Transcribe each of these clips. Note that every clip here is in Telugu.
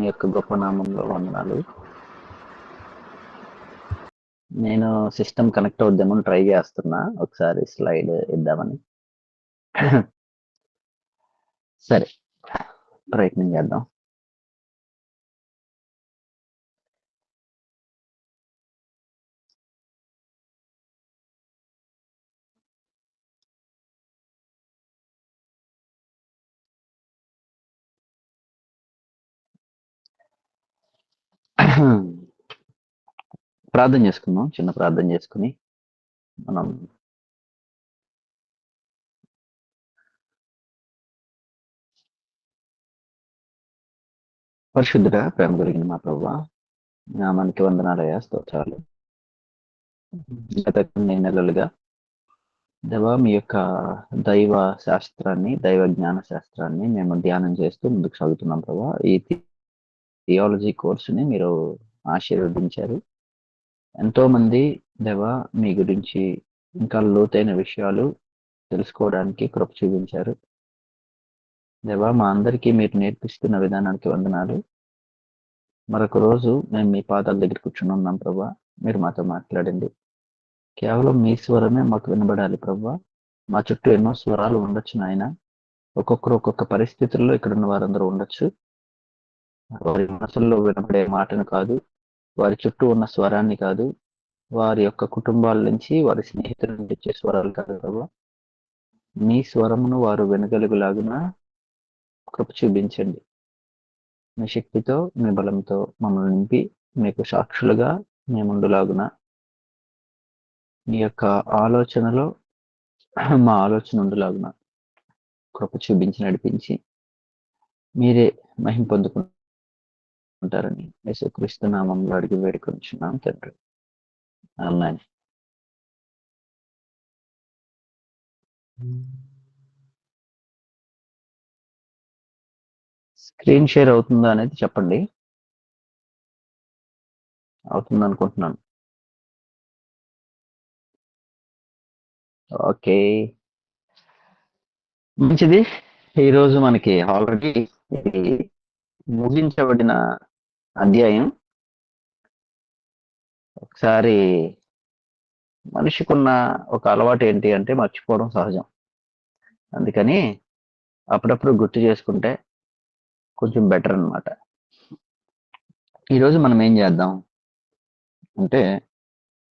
దేవుని యొక్క గొప్ప నామంలో వందనాలు. నేను సిస్టమ్ కనెక్ట్ అవుద్దామని ట్రై చేస్తున్నా. ఒకసారి స్లైడ్ ఇద్దామని. సరే, ప్రయత్నం చేద్దాం. ప్రార్థన చేసుకుందాం. చిన్న ప్రార్థన చేసుకుని మనం పరిశుద్ధుడా, ప్రేమ కలిగిన మా ప్రభువా, నామానికి వందనాలయ్యా, స్తోత్రాలు. గత కొన్ని నెలలుగా దేవా మీ యొక్క దైవ శాస్త్రాన్ని, దైవ జ్ఞాన శాస్త్రాన్ని మేము ధ్యానం చేస్తూ ముందుకు సాగుతున్నాం ప్రభా. ఈ థియాలజీ కోర్సుని మీరు ఆశీర్వదించారు. ఎంతో మంది దేవా మీ గురించి ఇంకా లోతైన విషయాలు తెలుసుకోవడానికి కృప చూపించారు. దేవా మా అందరికీ మీరు నేర్పిస్తున్న విధానానికి వందనాలు. మరొక రోజు మేము మీ పాదాల దగ్గర కూర్చుని ఉన్నాం ప్రభా. మీరు మాతో మాట్లాడండి. కేవలం మీ స్వరమే మాకు వినబడాలి ప్రభా. మా చుట్టూ ఎన్నో స్వరాలు ఉండొచ్చు నాయన. ఒక్కొక్కరు ఒక్కొక్క పరిస్థితుల్లో ఇక్కడ ఉన్న వారందరూ ఉండొచ్చు. వారి మనసుల్లో వినబడే మాటను కాదు, వారి చుట్టూ ఉన్న స్వరాన్ని కాదు, వారి యొక్క కుటుంబాల నుంచి, వారి స్నేహితుల నుంచి వచ్చే స్వరాలు కాదు ప్రభా. మీ స్వరమును వారు వినగలుగులాగున కృప చూపించండి. మీ శక్తితో, మీ బలంతో మమ్మల్ని నింపి మీకు సాక్షులుగా మేముండులాగున మీ యొక్క ఆలోచనలో మా ఆలోచన ఉండులాగున కృప చూపించి నడిపించి మీరే మహిమ పొందుకుంటారని యేసుక్రీస్తు నామంలో అడిగి వేడుకొంచున్నాం తండ్రి. ఆమేన్. స్క్రీన్ షేర్ అవుతుందా అనేది చెప్పండి. అవుతుంది అనుకుంటున్నాను. ఓకే, మంచిది. ఈరోజు మనకి ఆల్రెడీ ఇది ముగించబడిన అధ్యాయం. ఒకసారి మనిషికున్న ఒక అలవాటు ఏంటి అంటే మర్చిపోవడం సహజం. అందుకని అప్పుడప్పుడు గుర్తు చేసుకుంటే కొంచెం బెటర్ అన్నమాట. ఈరోజు మనం ఏం చేద్దాం అంటే,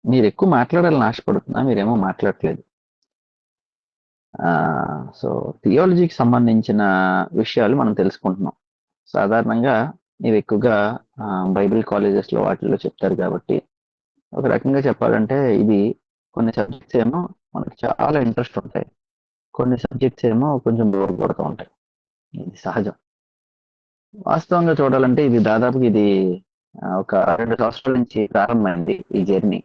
మీరు ఎక్కువ మాట్లాడాలని ఆశపడుతున్నా, మీరేమో మాట్లాడట్లేదు. సో థియాలజీకి సంబంధించిన విషయాలు మనం తెలుసుకుంటున్నాం. సాధారణంగా ఇవి ఎక్కువగా బైబిల్ కాలేజెస్లో వాటిల్లో చెప్తారు కాబట్టి, ఒక రకంగా చెప్పాలంటే ఇది కొన్ని సబ్జెక్ట్స్ ఏమో మనకు చాలా ఇంట్రెస్ట్ ఉంటాయి, కొన్ని సబ్జెక్ట్స్ ఏమో కొంచెం బోర్ కొడుతూ ఉంటాయి. ఇది సహజం. వాస్తవంగా చూడాలంటే ఇది దాదాపుగా ఇది ఒక 2 సంవత్సరాల నుంచి ప్రారంభమైంది ఈ జర్నీ.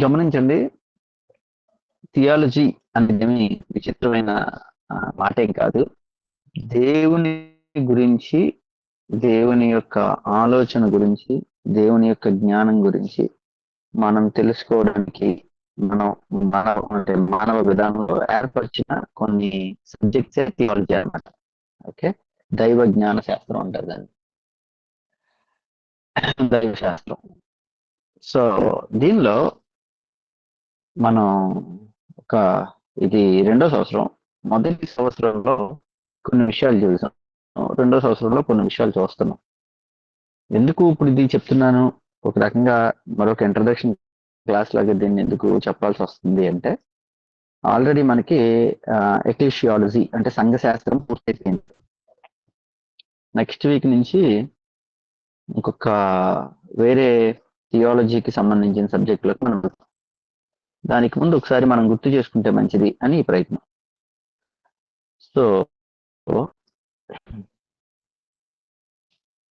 గమనించండి, థియాలజీ అనేది విచిత్రమైన మాటేం కాదు. దేవుని గురించి, దేవుని యొక్క ఆలోచన గురించి, దేవుని యొక్క జ్ఞానం గురించి మనం తెలుసుకోవడానికి మానవ విధానంలో ఏర్పరిచిన కొన్ని సబ్జెక్ట్సే థియాలజీ అన్నమాట. ఓకే, దైవ జ్ఞాన శాస్త్రం అంటారు దాన్ని, దైవ శాస్త్రం. సో దీనిలో మనం ఇది 2వ సంవత్సరం. మొదటి సంవత్సరంలో కొన్ని విషయాలు చూసాం, 2వ సంవత్సరంలో కొన్ని విషయాలు చూస్తున్నాం. ఎందుకు ఇప్పుడు ఇది చెప్తున్నాను, ఒక రకంగా మరొక ఇంట్రడక్షన్ క్లాస్ లాగా దీన్ని ఎందుకు చెప్పాల్సి వస్తుంది అంటే, ఆల్రెడీ మనకి ఎక్లీషియాలజీ అంటే సంఘశాస్త్రం పూర్తయిపోయింది. నెక్స్ట్ వీక్ నుంచి ఇంకొక వేరే థియాలజీకి సంబంధించిన సబ్జెక్టులకు మనం, దానికి ముందు ఒకసారి మనం గుర్తు చేసుకుంటే మంచిది అని ఈ ప్రయత్నం. సో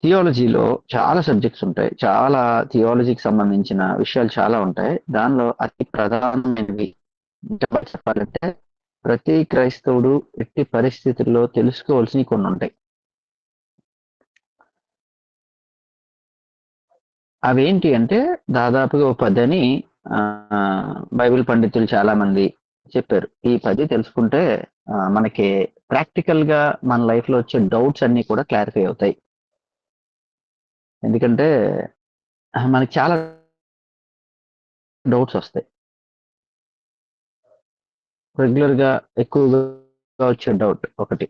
థియాలజీలో చాలా సబ్జెక్ట్స్ ఉంటాయి, చాలా థియాలజీకి సంబంధించిన విషయాలు చాలా ఉంటాయి. దానిలో అతి ప్రధానమైనవి చెప్పాలంటే ప్రతి క్రైస్తవుడు ఎట్టి పరిస్థితుల్లో తెలుసుకోవాల్సినవి కొన్ని ఉంటాయి. అవేంటి అంటే దాదాపుగా ఒక 10 అని బైబిల్ పండితులు చాలా మంది చెప్పారు. ఈ 10 తెలుసుకుంటే మనకి ప్రాక్టికల్ గా మన లైఫ్ లో వచ్చే డౌట్స్ అన్ని కూడా క్లారిఫై అవుతాయి. ఎందుకంటే మనకి చాలా డౌట్స్ వస్తాయి. రెగ్యులర్ గా ఎక్కువగా వచ్చే డౌట్ ఒకటి,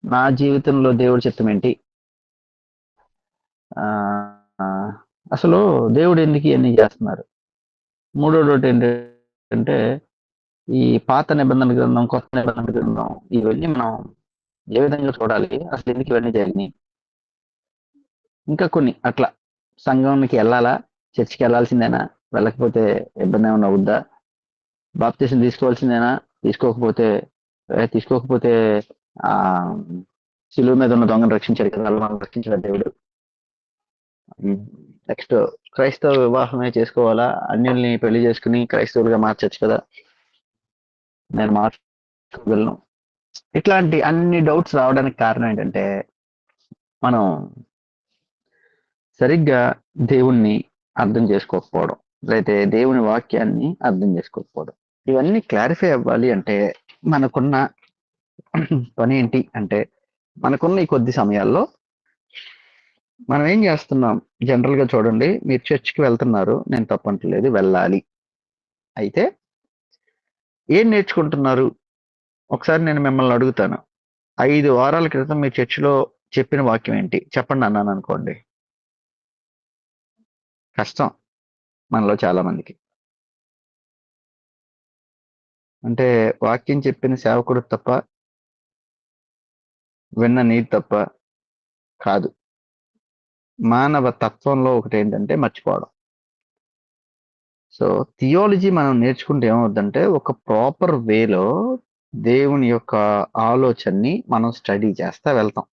నా జీవితంలో దేవుడి చిత్తం ఏంటి? ఆ, ఆ, అసలు దేవుడు ఎందుకు ఇవన్నీ చేస్తున్నారు? మూడో డౌట్ ఏంటంటే, ఈ పాత నిబంధన గ్రంథం, కొత్త నిబంధన గ్రంథం, ఇవన్నీ మనం ఏ విధంగా చూడాలి? అసలు ఎందుకు ఇవన్నీ జరిగినాయి? ఇంకా కొన్ని అట్లా, సంఘంకి వెళ్ళాలా, చర్చికి వెళ్ళాల్సిందేనా, వెళ్ళకపోతే ఇబ్బంది ఏమైనా అవుద్దా, బాప్తీసం తీసుకోవాల్సిందేనా, తీసుకోకపోతే తీసుకోకపోతే ఆ శిలువ మీద ఉన్న దొంగను రక్షించాడు కదా, అలా మనం రక్షించాడు దేవుడు. నెక్స్ట్, క్రైస్తవ వివాహమే చేసుకోవాలా, అన్యుల్ని పెళ్లి చేసుకుని క్రైస్తవులుగా మార్చచ్చు కదా, నేను మార్చుకోగలను. ఇట్లాంటి అన్ని డౌట్స్ రావడానికి కారణం ఏంటంటే, మనం సరిగ్గా దేవుణ్ణి అర్థం చేసుకోకపోవడం, అయితే దేవుని వాక్యాన్ని అర్థం చేసుకోకపోవడం. ఇవన్నీ క్లారిఫై అవ్వాలి అంటే మనకున్న పని ఏంటి అంటే, మనకున్న ఈ కొద్ది సమయాల్లో మనం ఏం చేస్తున్నాం? జనరల్ గా చూడండి, మీరు చర్చ్కి వెళ్తున్నారు, నేను తప్పంటలేదు, వెళ్ళాలి. అయితే ఏం నేర్చుకుంటున్నారు? ఒకసారి నేను మిమ్మల్ని అడుగుతాను, 5 వారాల క్రితం మీ చర్చిలో చెప్పిన వాక్యం ఏంటి చెప్పండి అన్నాను అనుకోండి, కష్టం మనలో చాలా మందికి. అంటే వాక్యం చెప్పిన సేవకుడు తప్ప, విన్న నీతి తప్ప కాదు. మానవ తత్వంలో ఒకటి ఏంటంటే మర్చిపోవడం. సో థియాలజీ మనం నేర్చుకుంటే ఏమవుద్దంటే, ఒక ప్రాపర్ వేలో దేవుని యొక్క ఆలోచనని మనం స్టడీ చేస్తా వెళ్తాం.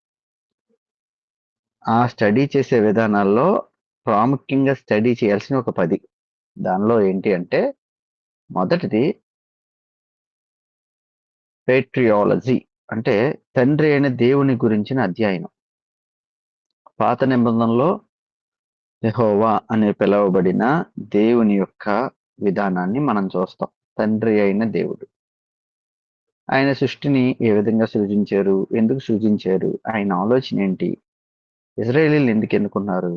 ఆ స్టడీ చేసే విధానాల్లో ప్రాముఖ్యంగా స్టడీ చేయాల్సిన ఒక 10. దానిలో ఏంటి అంటే, మొదటిది పేట్రియాలజీ, అంటే తండ్రి అయిన దేవుని గురించిన అధ్యయనం. పాత నిబంధనలో యెహోవా అని పిలువబడిన దేవుని యొక్క విధానాన్ని మనం చూస్తాం. తండ్రి అయిన దేవుడు, ఆయన సృష్టిని ఏ విధంగా సృజించారు, ఎందుకు సృజించారు, ఆయన ఆలోచన ఏంటి, ఇజ్రాయేలీలు ఎందుకు ఎన్నుకున్నారు,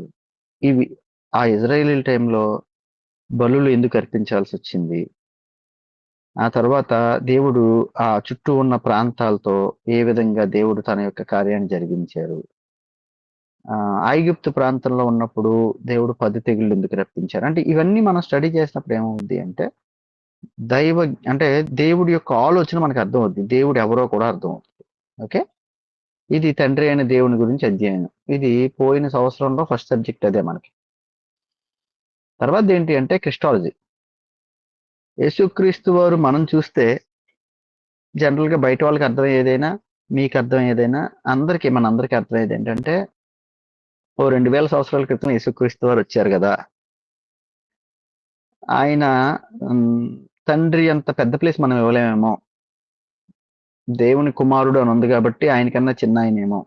ఇవి ఆ ఇజ్రాయేలీల టైంలో బలులు ఎందుకు అర్పించాల్సి వచ్చింది, ఆ తర్వాత దేవుడు ఆ చుట్టూ ఉన్న ప్రాంతాలతో ఏ విధంగా దేవుడు తన యొక్క కార్యాన్ని జరిగించారు, ఐగుప్తు ప్రాంతంలో ఉన్నప్పుడు దేవుడు 10 తెగుళ్ళు ఎందుకు రప్పించారు. అంటే ఇవన్నీ మనం స్టడీ చేసినప్పుడు ఏమవుద్ది అంటే, దైవ అంటే దేవుడి యొక్క ఆలోచన మనకు అర్థం అవుద్ది, దేవుడు ఎవరో కూడా అర్థం అవుతుంది. ఓకే, ఇది తండ్రి అయిన దేవుని గురించి అధ్యయనం. ఇది పోయిన సంవత్సరంలో ఫస్ట్ సబ్జెక్ట్ అదే మనకి. తర్వాత ఏంటి అంటే క్రిస్టాలజీ. యేసుక్రీస్తు వారు మనం చూస్తే జనరల్ గా బయట వాళ్ళకి అర్థం ఏదైనా, మీకు అర్థం ఏదైనా, మనందరికీ అర్థమయ్యేది ఏంటంటే, ఓ 2000 సంవత్సరాల క్రితం యేసుక్రీస్తు వారు వచ్చారు కదా, ఆయన తండ్రి అంత పెద్ద ప్లేస్ మనం ఇవ్వలేమేమో, దేవుని కుమారుడు అని ఉంది కాబట్టి ఆయనకన్నా చిన్న ఆయనేమో.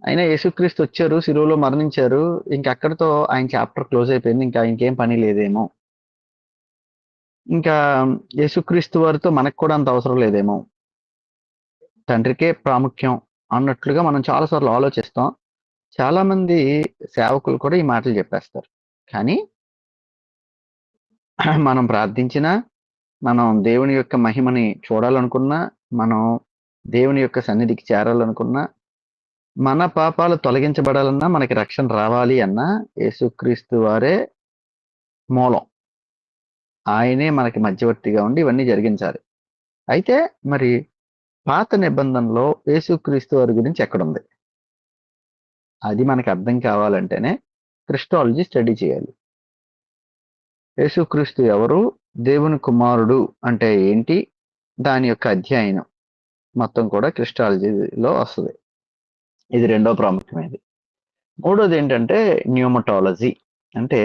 అయినా యేసుక్రీస్తు వచ్చారు, శిలువలో మరణించారు, ఇంకా అక్కడితో ఆయన చాప్టర్ క్లోజ్ అయిపోయింది, ఇంకా ఆయనకేం పని లేదేమో, ఇంకా యేసుక్రీస్తు వారితో మనకు కూడా అంత అవసరం లేదేమో, తండ్రికే ప్రాముఖ్యం అన్నట్లుగా మనం చాలాసార్లు ఆలోచిస్తాం. చాలా మంది సేవకులు కూడా ఈ మాటలు చెప్పేస్తారు. కానీ మనం ప్రార్థించినా, మనం దేవుని యొక్క మహిమని చూడాలనుకున్నా, మనం దేవుని యొక్క సన్నిధికి చేరాలనుకున్నా, మన పాపాలు తొలగించబడాలన్నా, మనకి రక్షణ రావాలి అన్నా యేసుక్రీస్తు వారే మూలం. ఆయనే మనకి మధ్యవర్తిగా ఉండి ఇవన్నీ జరిగించాలి. అయితే మరి పాత నిబంధనలో యేసుక్రీస్తు వారి గురించి ఎక్కడుంది? అది మనకు అర్థం కావాలంటేనే క్రిస్టాలజీ స్టడీ చేయాలి. యేసుక్రీస్తు ఎవరు, దేవుని కుమారుడు అంటే ఏంటి, దాని యొక్క అధ్యయనం మొత్తం కూడా క్రిస్టాలజీలో వస్తుంది. ఇది రెండో ప్రాముఖ్యమైనది. మూడోది ఏంటంటే న్యూమటాలజీ, అంటే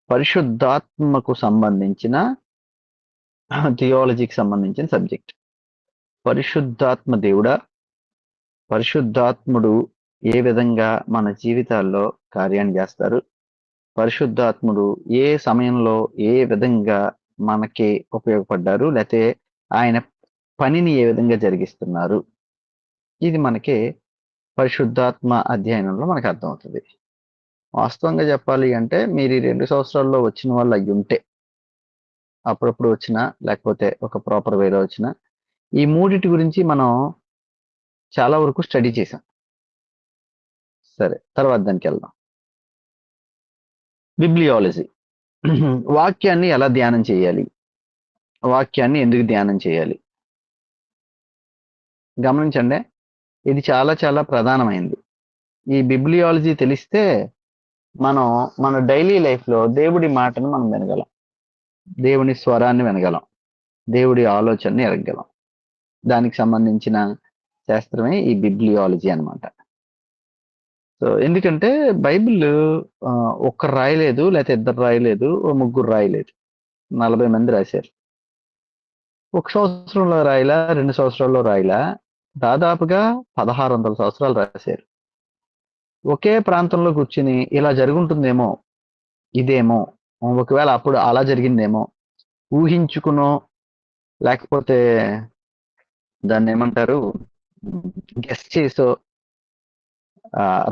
పరిశుద్ధాత్మకు సంబంధించిన థియాలజీకి సంబంధించిన సబ్జెక్ట్. పరిశుద్ధాత్మ దేవుడా, పరిశుద్ధాత్ముడు ఏ విధంగా మన జీవితాల్లో కార్యాన్ని చేస్తారు, పరిశుద్ధాత్ముడు ఏ సమయంలో ఏ విధంగా మనకి ఉపయోగపడ్డారు, లేకపోతే ఆయన పనిని ఏ విధంగా జరిగిస్తున్నారు, ఇది మనకి పరిశుద్ధాత్మ అధ్యయనంలో మనకు అర్థమవుతుంది. వాస్తవంగా చెప్పాలి అంటే మీరు ఈ 2 సంవత్సరాల్లో వచ్చిన వాళ్ళు అయ్యి ఉంటే, అప్పుడప్పుడు వచ్చినా లేకపోతే ఒక ప్రాపర్ వేలో వచ్చినా, ఈ మూడిటి గురించి మనం చాలా వరకు స్టడీ చేసాం. సరే, తర్వాత దానికి వెళ్దాం. బిబ్లియాలజీ. వాక్యాన్ని ఎలా ధ్యానం చేయాలి, వాక్యాన్ని ఎందుకు ధ్యానం చేయాలి? గమనించండి, ఇది చాలా చాలా ప్రధానమైంది. ఈ బిబ్లియాలజీ తెలిస్తే మనం మన డైలీ లైఫ్లో దేవుడి మాటను మనం వినగలం, దేవుని స్వరాన్ని వినగలం, దేవుడి ఆలోచనని ఎరగగలం. దానికి సంబంధించిన శాస్త్రమే ఈ బిబ్లియాలజీ అన్నమాట. సో ఎందుకంటే బైబిల్ ఒక్కరు రాయలేదు, లేకపోతే ఇద్దరు రాయలేదు, ఓ ముగ్గురు రాయలేదు, 40 మంది రాశారు. 1 సంవత్సరంలో రాయలా, 2 సంవత్సరాల్లో రాయలా, దాదాపుగా 1600 సంవత్సరాలు రాశారు. ఒకే ప్రాంతంలో కూర్చుని ఇలా జరుగుంటుందేమో, ఇదేమో, ఒకవేళ అప్పుడు అలా జరిగిందేమో ఊహించుకునో, లేకపోతే దాన్ని ఏమంటారు, గెస్ చేసో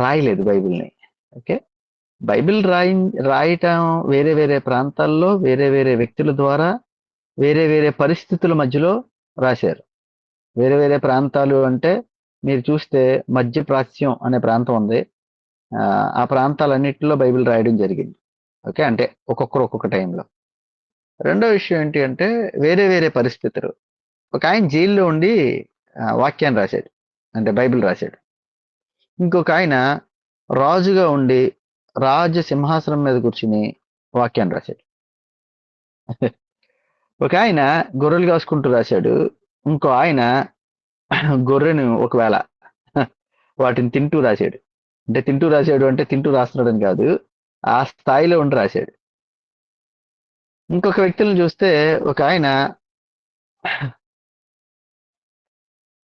రాయలేదు బైబిల్ని. ఓకే, బైబిల్ రాయటం వేరే వేరే ప్రాంతాల్లో వేరే వేరే వ్యక్తుల ద్వారా వేరే వేరే పరిస్థితుల మధ్యలో రాశారు. వేరే వేరే ప్రాంతాలు అంటే మీరు చూస్తే మధ్య ప్రాచ్యం అనే ప్రాంతం ఉంది, ఆ ప్రాంతాలన్నింటిలో బైబిల్ రాయడం జరిగింది. ఓకే, అంటే ఒక్కొక్కరు ఒక్కొక్క టైంలో. రెండో విషయం ఏంటి అంటే వేరే వేరే పరిస్థితులు. ఒక ఆయన జైల్లో ఉండి వాక్యాన్ని రాశాడు, అంటే బైబిల్ రాశాడు. ఇంకొక ఆయన రాజుగా ఉండి రాజ సింహాసనం మీద కూర్చుని వాక్యాన్ని రాశాడు. ఒక ఆయన గొర్రెలు కాసుకుంటూ రాశాడు, ఇంకో ఆయన గొర్రెను ఒకవేళ వాటిని తింటూ రాశాడు. అంటే తింటూ రాశాడు అంటే తింటూ రాస్తున్నాడని కాదు, ఆ స్థాయిలో ఉండి రాశాడు. ఇంకొక వ్యక్తులను చూస్తే ఒక ఆయన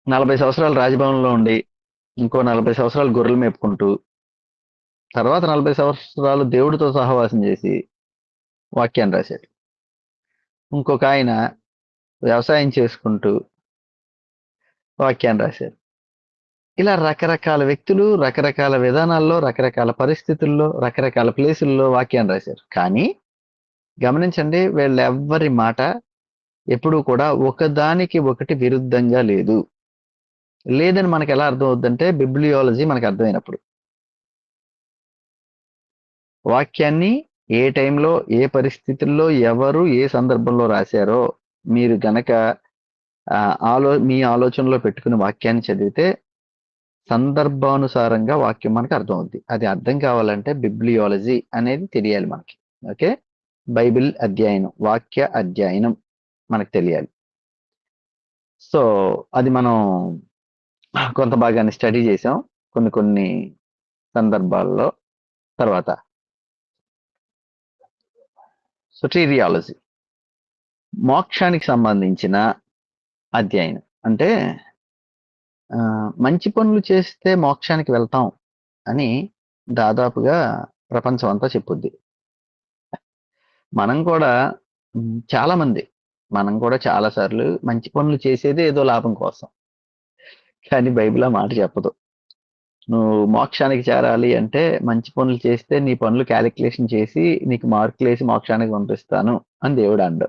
40 సంవత్సరాలు రాజభవన్లో ఉండి ఇంకో 40 సంవత్సరాలు గొర్రెలు మేపుకుంటూ తర్వాత 40 సంవత్సరాలు దేవుడితో సహవాసం చేసి వాక్యాన్ని రాశాడు. ఇంకొక ఆయన వ్యవసాయం చేసుకుంటూ వాక్యాన్ని రాశారు. ఇలా రకరకాల వ్యక్తులు రకరకాల విధానాల్లో, రకరకాల పరిస్థితుల్లో, రకరకాల ప్లేసుల్లో వాక్యాన్ని రాశారు. కానీ గమనించండి, వీళ్ళెవ్వరి మాట ఎప్పుడూ కూడా ఒకదానికి ఒకటి విరుద్ధంగా లేదని మనకు ఎలా అర్థం అవుతుందంటే బిబ్లియాలజీ మనకు అర్థమైనప్పుడు. వాక్యాన్ని ఏ టైంలో, ఏ పరిస్థితుల్లో, ఎవరు ఏ సందర్భంలో రాశారో మీరు గనక మీ ఆలోచనలో పెట్టుకుని వాక్యాన్ని చదివితే సందర్భానుసారంగా వాక్యం మనకు అర్థం అవుద్ది. అది అర్థం కావాలంటే బిబ్లియాలజీ అనేది తెలియాలి మనకి. ఓకే, బైబిల్ అధ్యయనం, వాక్య అధ్యయనం మనకు తెలియాలి. సో అది మనం కొంత భాగాన్ని స్టడీ చేసాం కొన్ని సందర్భాల్లో. తర్వాత సొటీరియాలజీ, మోక్షానికి సంబంధించిన అధ్యయనం. అంటే మంచి పనులు చేస్తే మోక్షానికి వెళ్తాం అని దాదాపుగా ప్రపంచం అంతా చెప్పుద్ది. మనం కూడా చాలా సార్లు మంచి పనులు చేసేది ఏదో లాభం కోసం, కానీ బైబిల్ ఆ మాట చెప్పదు. నువ్వు మోక్షానికి చేరాలి అంటే మంచి పనులు చేస్తే నీ పనులు క్యాలిక్యులేషన్ చేసి నీకు మార్కులు వేసి మోక్షానికి పంపిస్తాను అని దేవుడు అండు.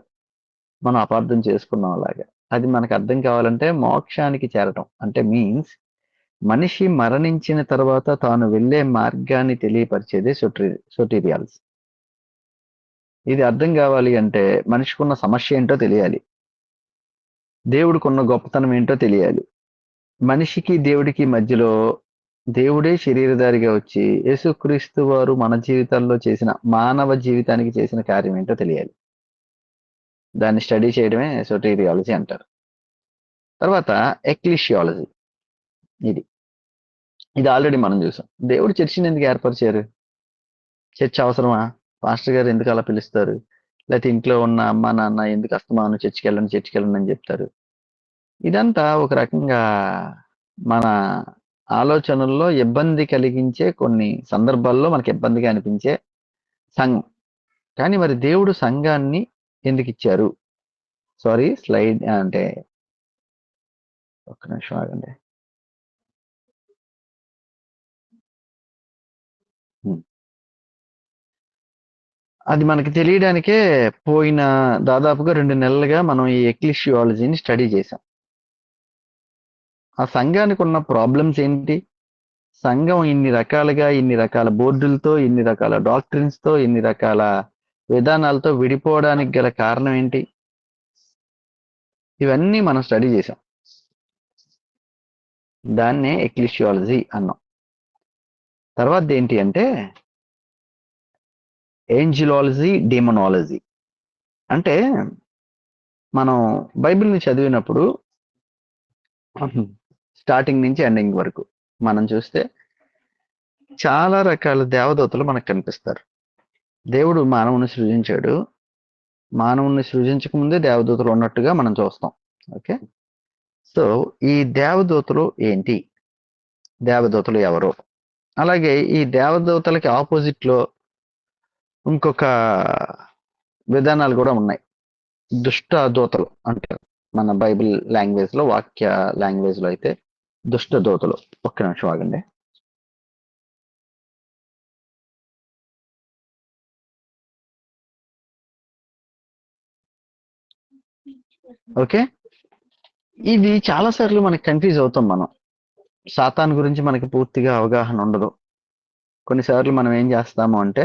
మనం అపార్థం చేసుకున్నాం అలాగా. అది మనకు అర్థం కావాలంటే మోక్షానికి చేరటం అంటే మీన్స్ మనిషి మరణించిన తర్వాత తాను వెళ్ళే మార్గాన్ని తెలియపరిచేదే సొటీరియాల్స్. ఇది అర్థం కావాలి అంటే మనిషికున్న సమస్య ఏంటో తెలియాలి, దేవుడికున్న గొప్పతనం ఏంటో తెలియాలి. మనిషికి దేవుడికి మధ్యలో దేవుడే శరీరధారిగా వచ్చి యేసుక్రీస్తు వారు మన జీవితాల్లో చేసిన, మానవ జీవితానికి చేసిన కార్యం ఏంటో తెలియాలి. దాన్ని స్టడీ చేయడమే సొటీరియాలజీ అంటారు. తర్వాత ఎక్లీషియాలజీ. ఇది ఆల్రెడీ మనం చూసాం. దేవుడు చర్చిని ఎందుకు ఏర్పరిచారు? చర్చ్ అవసరమా? పాస్టర్ గారు ఎందుకు అలా పిలుస్తారు? లేకపోతే ఇంట్లో ఉన్న అమ్మ నాన్న ఎందుకు అస్తమానం చర్చికి వెళ్ళండి అని చెప్తారు? ఇదంతా ఒక రకంగా మన ఆలోచనల్లో ఇబ్బంది కలిగించే, కొన్ని సందర్భాల్లో మనకి ఇబ్బందిగా అనిపించే సంఘం. కానీ మరి దేవుడు సంఘాన్ని ఎందుకు ఇచ్చారు? సారీ, స్లైడ్ అంటే ఒక్క నిమిషం ఆగండి. అది మనకి తెలియడానికే పోయిన దాదాపుగా 2 నెలలుగా మనం ఈ ఎక్లీషియాలజీని స్టడీ చేసాం. ఆ సంఘానికి ఉన్న ప్రాబ్లమ్స్ ఏంటి? సంఘం ఇన్ని రకాలుగా, ఇన్ని రకాల బోర్డులతో, ఇన్ని రకాల డాక్ట్రిన్స్తో, ఇన్ని రకాల విధానాలతో విడిపోవడానికి గల కారణం ఏంటి? ఇవన్నీ మనం స్టడీ చేసాం. దాన్నే ఎక్లీషియాలజీ అన్నాం. తర్వాత ఏంటి అంటే ఏంజిలాలజీ, డీమనాలజీ. అంటే మనం బైబిల్ని చదివినప్పుడు స్టార్టింగ్ నుంచి ఎండింగ్ వరకు మనం చూస్తే చాలా రకాల దేవదూతలు మనకు కనిపిస్తారు. దేవుడు మానవుని సృజించాడు. మానవుని సృజించక ముందే దేవదూతలు ఉన్నట్టుగా మనం చూస్తాం. ఓకే, సో ఈ దేవదూతలు ఏంటి? దేవదూతలు ఎవరు? అలాగే ఈ దేవదూతలకి ఆపోజిట్ లో ఇంకొక విధానాలు కూడా ఉన్నాయి. దుష్ట దూతలు అంటారు మన బైబిల్ లాంగ్వేజ్ లో, వాక్య లాంగ్వేజ్ లో అయితే దుష్ట దూతలు. ఒక్క నిమిషం ఆగండి. ఓకే, ఇది చాలా సార్లు మనకి కన్ఫ్యూజ్ అవుతాం. మనం సాతాన్ గురించి మనకి పూర్తిగా అవగాహన ఉండదు. కొన్నిసార్లు మనం ఏం చేస్తాము అంటే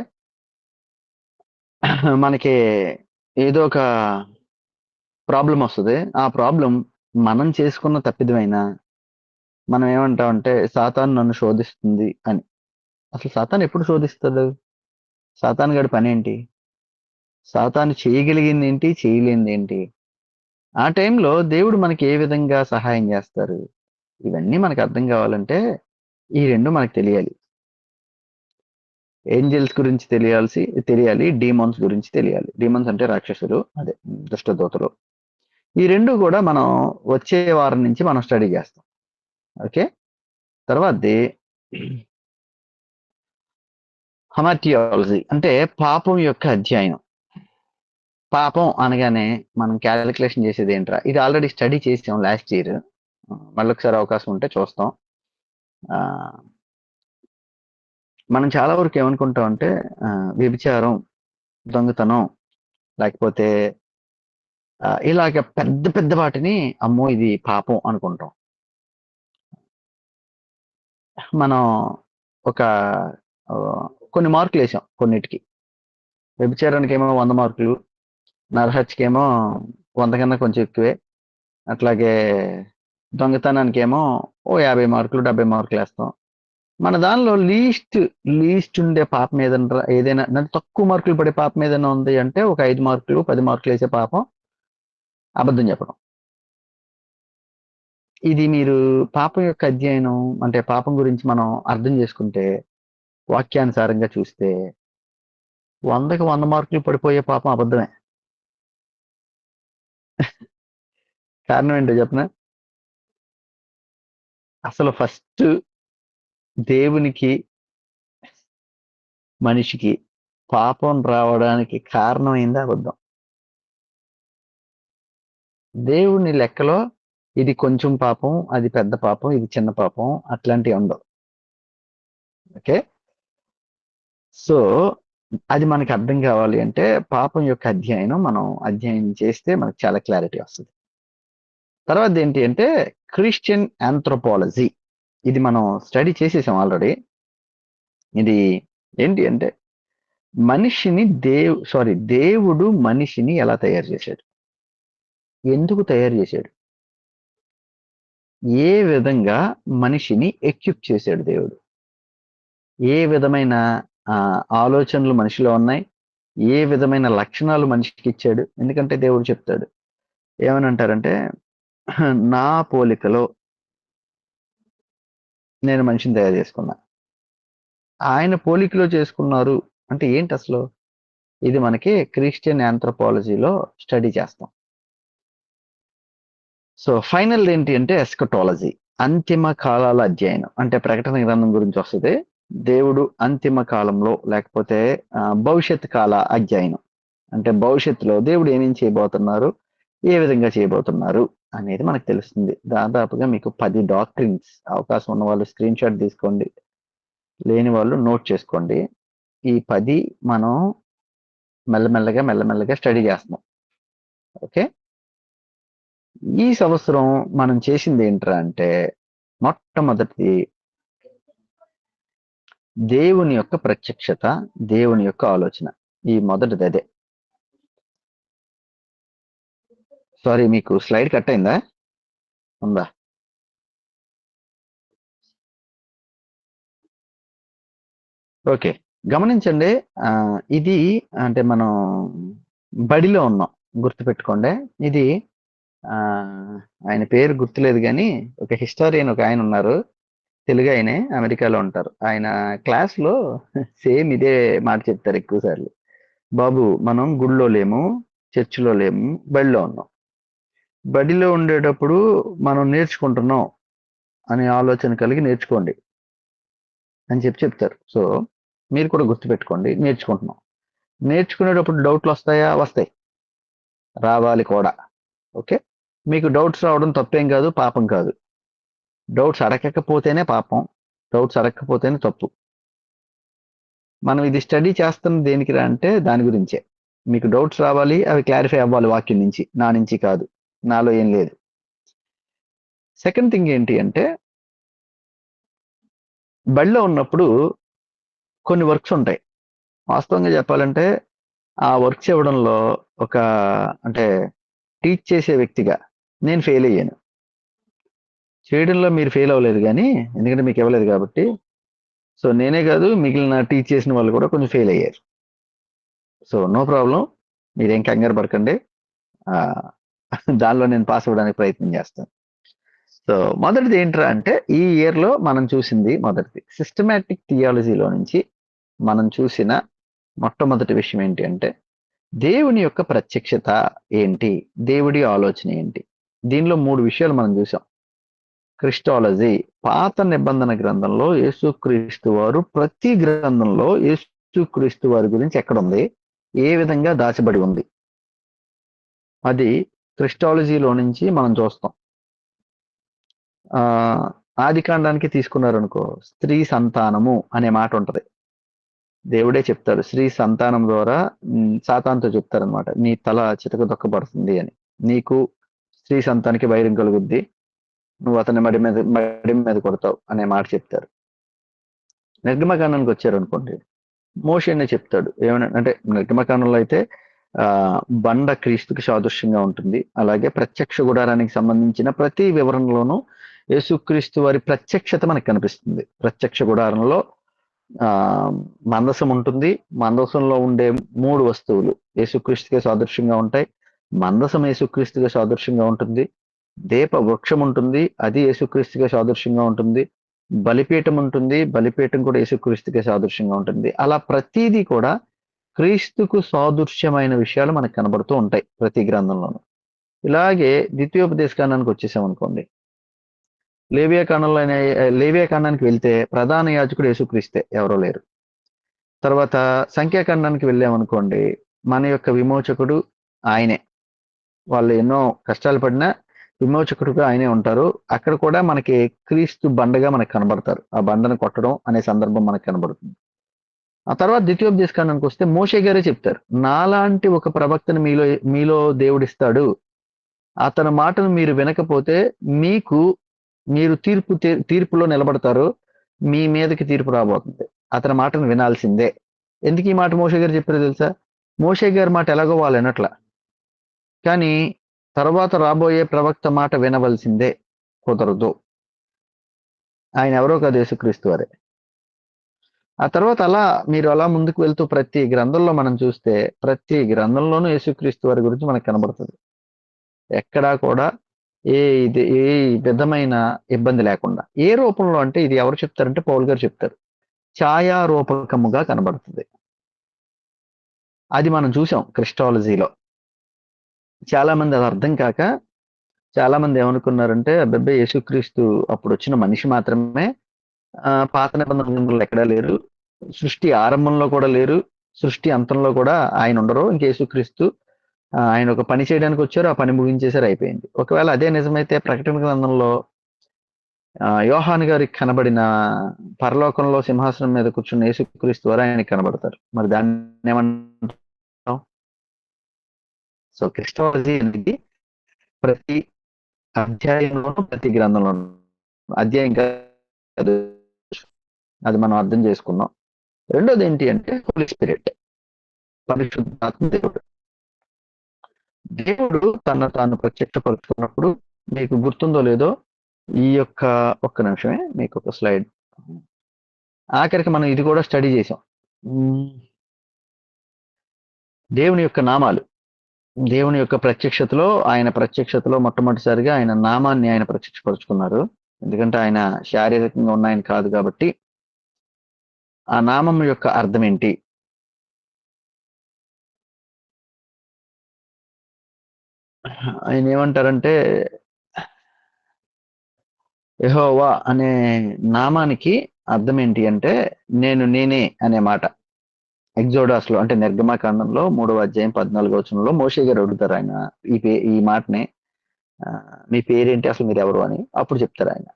మనకి ఏదో ఒక ప్రాబ్లం వస్తుంది. ఆ ప్రాబ్లం మనం చేసుకున్న తప్పిదమైనా మనం ఏమంటామంటే సాతాన్ నన్ను శోధిస్తుంది అని. అసలు సాతాన్ ఎప్పుడు శోధిస్తాడు? సాతాన్ గడి పని ఏంటి? సాతాను చేయగలిగింది ఏంటి, చేయలేనిది ఏంటి? ఆ టైంలో దేవుడు మనకి ఏ విధంగా సహాయం చేస్తారు? ఇవన్నీ మనకు అర్థం కావాలంటే ఈ రెండు మనకు తెలియాలి. ఏంజల్స్ గురించి తెలియాలి, డీమాన్స్ గురించి తెలియాలి. డీమాన్స్ అంటే రాక్షసులు, అదే దుష్టదూతలు. ఈ రెండు కూడా మనం వచ్చే వారం నుంచి మనం స్టడీ చేస్తాం. ఓకే, తర్వాతది హమాటియాలజీ అంటే పాపం యొక్క అధ్యయనం. పాపం అనగానే మనం క్యాలిక్యులేషన్ చేసేది ఏంట్రా? ఇది ఆల్రెడీ స్టడీ చేసాం లాస్ట్ ఇయర్. మళ్ళీ ఒకసారి అవకాశం ఉంటే చూస్తాం. మనం చాలా వరకు ఏమనుకుంటాం అంటే వ్యభిచారం, దొంగతనం, లేకపోతే ఇలాగ పెద్ద పెద్ద వాటిని అమ్మో ఇది పాపం అనుకుంటాం. మనం ఒక కొన్ని మార్కులు వేసాం కొన్నిటికి. వ్యభిచారానికి ఏమో 100 మార్కులు, నరహత్యకేమో 100 కన్నా కొంచెం ఎక్కువే, అట్లాగే దొంగతనానికి ఏమో 50 మార్కులు 70 మార్కులు వేస్తాం. మన దానిలో లీస్ట్ ఉండే పాపం ఏదైనా తక్కువ మార్కులు పడే పాపం ఏదైనా ఉంది అంటే ఒక 5 మార్కులు 10 మార్కులు వేసే పాపం అబద్ధం చెప్పడం. ఇది మీరు పాపం యొక్క అధ్యయనం అంటే పాపం గురించి మనం అర్థం చేసుకుంటే వాక్యానుసారంగా చూస్తే 100కి 100 మార్కులు పడిపోయే పాపం అబద్ధమే. కారణం ఏంటో చెప్పనా? అసలు ఫస్ట్ దేవునికి మనిషికి పాపం రావడానికి కారణమైంది అబద్ధం. దేవుని లెక్కలో ఇది కొంచెం పాపం, అది పెద్ద పాపం, ఇది చిన్న పాపం, అట్లాంటివి ఉండవు. ఓకే, సో అది మనకి అర్థం కావాలి అంటే పాపం యొక్క అధ్యయనం చేస్తే మనకు చాలా క్లారిటీ వస్తుంది. తర్వాత ఏంటి అంటే క్రిస్టియన్ ఆంథ్రోపాలజీ. ఇది మనం స్టడీ చేసేసాం ఆల్రెడీ. ఇది ఏంటి అంటే దేవుడు మనిషిని ఎలా తయారు చేశాడు, ఎందుకు తయారు చేశాడు, ఏ విధంగా మనిషిని ఎక్విప్ చేశాడు దేవుడు, ఏ విధమైన ఆలోచనలు మనిషిలో ఉన్నాయి, ఏ విధమైన లక్షణాలు మనిషికి ఇచ్చాడు. ఎందుకంటే దేవుడు చెప్తాడు, ఏమని అంటారంటే నా పోలికలో నేను మనిషిని తయారు చేసుకున్నా. ఆయన పోలికలో చేసుకున్నారు అంటే ఏంటి అసలు? ఇది మనకి క్రిస్టియన్ ఆంథ్రోపాలజీలో స్టడీ చేస్తాం. సో ఫైనల్ ఏంటి అంటే ఎస్కటాలజీ, అంతిమ కాలాల అధ్యయనం. అంటే ప్రకటన గ్రంథం గురించి వస్తుంది. దేవుడు అంతిమ కాలంలో లేకపోతే భవిష్యత్ కాల అధ్యయనం అంటే భవిష్యత్తులో దేవుడు ఏమేం చేయబోతున్నారు, ఏ విధంగా చేయబోతున్నారు అనేది మనకు తెలుస్తుంది. దాదాపుగా మీకు 10 డాక్ట్రిన్స్. అవకాశం ఉన్న వాళ్ళు స్క్రీన్ షాట్ తీసుకోండి, లేని వాళ్ళు నోట్ చేసుకోండి. ఈ 10 మనం మెల్లమెల్లగా స్టడీ చేస్తున్నాం. ఓకే, ఈ సంవత్సరం మనం చేసింది ఏంట్రా అంటే, మొట్టమొదటి దేవుని యొక్క ప్రత్యక్షత, దేవుని యొక్క ఆలోచన. ఈ మొదటిది అదే. సారీ, మీకు స్లైడ్ కట్ అయిందా, ఉందా? ఓకే, గమనించండి. ఇది అంటే మనం బడిలో ఉన్నాం, గుర్తుపెట్టుకోండి. ఇది ఆయన పేరు గుర్తులేదు కానీ ఒక హిస్టారియన్ ఒక ఆయన ఉన్నారు, తెలుగు ఆయనే, అమెరికాలో ఉంటారు. ఆయన క్లాస్లో సేమ్ ఇదే మాట చెప్తారు ఎక్కువ సార్లు. బాబు, మనం గుళ్ళో లేము, చర్చిలో లేము, బడిలో ఉన్నాం. బడిలో ఉండేటప్పుడు మనం నేర్చుకుంటున్నాం అనే ఆలోచన కలిగి నేర్చుకోండి అని చెప్తారు. సో మీరు కూడా గుర్తుపెట్టుకోండి, నేర్చుకుంటున్నాం. నేర్చుకునేటప్పుడు డౌట్లు వస్తాయా? వస్తాయి, రావాలి కూడా. ఓకే, మీకు డౌట్స్ రావడం తప్పేం కాదు, పాపం కాదు. డౌట్స్ అడగకపోతేనే పాపం, డౌట్స్ అడగకపోతేనే తప్పు. మనం ఇది స్టడీ చేస్తున్న దేనికి రా అంటే దాని గురించే. మీకు డౌట్స్ రావాలి, అవి క్లారిఫై అవ్వాలి వాక్యం నుంచి, నా నుంచి కాదు, నాలో ఏం లేదు. సెకండ్ థింగ్ ఏంటి అంటే, బడిలో ఉన్నప్పుడు కొన్ని వర్క్స్ ఉంటాయి. వాస్తవంగా చెప్పాలంటే ఆ వర్క్స్ ఇవ్వడంలో ఒక అంటే టీచ్ చేసే వ్యక్తిగా నేను ఫెయిల్ అయ్యాను. చేయడంలో మీరు ఫెయిల్ అవ్వలేదు కానీ, ఎందుకంటే మీకు ఇవ్వలేదు కాబట్టి. సో నేనే కాదు, మిగిలిన టీచ్ చేసిన వాళ్ళు కూడా కొంచెం ఫెయిల్ అయ్యారు. సో నో ప్రాబ్లం, మీరేం కంగారు పడకండి. దానిలో నేను పాస్ అవ్వడానికి ప్రయత్నం చేస్తాను. సో మొదటిది ఏంట్రా అంటే, ఈ ఇయర్లో మనం చూసింది మొదటిది సిస్టమాటిక్ థియాలజీలో నుంచి మనం చూసిన మొట్టమొదటి విషయం ఏంటి అంటే, దేవుని యొక్క ప్రత్యక్షత ఏంటి, దేవుడి ఆలోచన ఏంటి. దీనిలో 3 విషయాలు మనం చూసాం. క్రిస్టాలజీ, పాత నిబంధన గ్రంథంలో యేసుక్రీస్తు వారు ప్రతి గ్రంథంలో యేసుక్రీస్తు వారి గురించి ఎక్కడుంది, ఏ విధంగా దాచబడి ఉంది, అది క్రిస్టాలజీలో నుంచి మనం చూస్తాం. ఆది కాండానికి తీసుకున్నారనుకో, స్త్రీ సంతానము అనే మాట ఉంటది. దేవుడే చెప్తాడు, స్త్రీ సంతానం ద్వారా సాతానుతో చెప్తారనమాట, నీ తల చితక దొక్కబడుతుంది అని, నీకు స్త్రీ సంతానికి వైరం కలుగుద్ది, నువ్వు అతని మడి మీద కొడతావు అనే మాట చెప్తారు. నిర్గమకాండానికి వచ్చారు అనుకోండి, మోషేనే చెప్తాడు ఏమన్నా అంటే, నిర్గమకాండంలో అయితే బండ క్రీస్తుకి సాదృశ్యంగా ఉంటుంది. అలాగే ప్రత్యక్ష గుడారానికి సంబంధించిన ప్రతి వివరణలోనూ యేసుక్రీస్తు వారి ప్రత్యక్షత మనకు కనిపిస్తుంది. ప్రత్యక్ష గుడారంలో మందసం ఉంటుంది. మందసంలో ఉండే 3 వస్తువులు యేసుక్రీస్తుకే సాదృశ్యంగా ఉంటాయి. మందసం యేసుక్రీస్తుగా సాదృశ్యంగా ఉంటుంది. దీప వృక్షం ఉంటుంది, అది యేసుక్రీస్తుగా సాదృశ్యంగా ఉంటుంది. బలిపీఠం ఉంటుంది, బలిపీఠం కూడా యేసుక్రీస్తుకే సాదృశ్యంగా ఉంటుంది. అలా ప్రతిదీ కూడా క్రీస్తుకు సాదృశ్యమైన విషయాలు మనకు కనబడుతూ ఉంటాయి ప్రతి గ్రంథంలోనూ. ఇలాగే ద్వితీయోపదేశకాండానికి వచ్చేసామనుకోండి, లేవియాకాండానికి వెళ్తే ప్రధాన యాజకుడు యేసుక్రీస్తే, ఎవరో లేరు. తర్వాత సంఖ్యాకాండానికి వెళ్ళామనుకోండి, మన యొక్క విమోచకుడు ఆయనే. వాళ్ళు ఎన్నో కష్టాలు పడినా విమోచకుడుగా ఆయనే ఉంటారు. అక్కడ కూడా మనకి క్రీస్తు బండగా మనకు కనబడతారు. ఆ బండను కొట్టడం అనే సందర్భం మనకు కనబడుతుంది. ఆ తర్వాత ద్వితీయోపదేశకాండానికి వస్తే మోషే గారే చెప్తారు, నాలాంటి ఒక ప్రవక్తను మీలో దేవుడిస్తాడు, అతని మాటను మీరు వినకపోతే మీరు తీర్పులో నిలబడతారు, మీ మీదకి తీర్పు రాబోతుంది, అతని మాటను వినాల్సిందే. ఎందుకు ఈ మాట మోషే గారు చెప్పారో తెలుసా? మోషే గారి మాట ఎలాగో వాళ్ళు వినట్ల, కానీ తర్వాత రాబోయే ప్రవక్త మాట వినవలసిందే, కుదరదు. ఆయన ఎవరో కాదు, యేసుక్రీస్తు వారే. ఆ తర్వాత మీరు అలా ముందుకు వెళ్తూ ప్రతి గ్రంథంలో మనం చూస్తే ప్రతి గ్రంథంలోనూ యేసుక్రీస్తు వారి గురించి మనకు కనబడుతుంది. ఎక్కడా కూడా ఏ విధమైన ఇబ్బంది లేకుండా. ఏ రూపంలో అంటే, ఇది ఎవరు చెప్తారంటే పౌలు గారు చెప్తారు, ఛాయారూపకముగా కనబడుతుంది. అది మనం చూసాం క్రిస్టాలజీలో. చాలా మంది అది అర్థం కాక చాలా మంది ఏమనుకున్నారంటే, అబ్బాయి యేసుక్రీస్తు అప్పుడు వచ్చిన మనిషి మాత్రమే, పాత నిబంధన గ్రంథంలో ఎక్కడా లేరు, సృష్టి ఆరంభంలో కూడా లేరు, సృష్టి అంతంలో కూడా ఆయన ఉండరు. ఇంక యేసుక్రీస్తు ఆయన ఒక పని చేయడానికి వచ్చారు, ఆ పని ముగించేసారు, అయిపోయింది. ఒకవేళ అదే నిజమైతే ప్రకటన గ్రంథంలో యోహాను గారికి కనబడిన పరలోకంలో సింహాసనం మీద కూర్చున్న యేసుక్రీస్తు వారు ఆయనకి కనబడతారు. మరి దాన్ని ఏమంటాం? సో క్రిస్టాలజీ అనేది ప్రతి అధ్యాయంలోనూ ప్రతి గ్రంథంలోనూ అధ్యాయం కాదు, అది మనం అర్థం చేసుకున్నాం. రెండోది ఏంటి అంటే హోలీ స్పిరిట్, పరిశుద్ధాత్మ దేవుడు. దేవుడు తను తాను ప్రత్యక్షపరుచుకున్నప్పుడు మీకు గుర్తుందో లేదో, ఈ యొక్క ఒక్క నిమిషమే మీకు ఒక స్లైడ్, ఆఖరికి మనం ఇది కూడా స్టడీ చేసాం. దేవుని యొక్క నామాలు, దేవుని యొక్క ప్రత్యక్షతలో, ఆయన ప్రత్యక్షతలో మొట్టమొదటిసారిగా ఆయన నామాన్ని ఆయన ప్రత్యక్షపరుచుకున్నారు. ఎందుకంటే ఆయన శారీరకంగా ఉన్న ఆయన కాదు కాబట్టి. ఆ నామం యొక్క అర్థం ఏంటి? ఆయన ఏమంటారంటే యెహోవా అనే నామానికి అర్థం ఏంటి అంటే నేనే అనే మాట. ఎగ్జోడాస్ లో అంటే నిర్గమకాండంలో 3వ అధ్యాయం 14వ వచనంలో మోషే గారు అడుగుతారు ఆయన ఈ మాటని, మీ పేరేంటి, అసలు మీరు ఎవరు అని. అప్పుడు చెప్తారు ఆయన.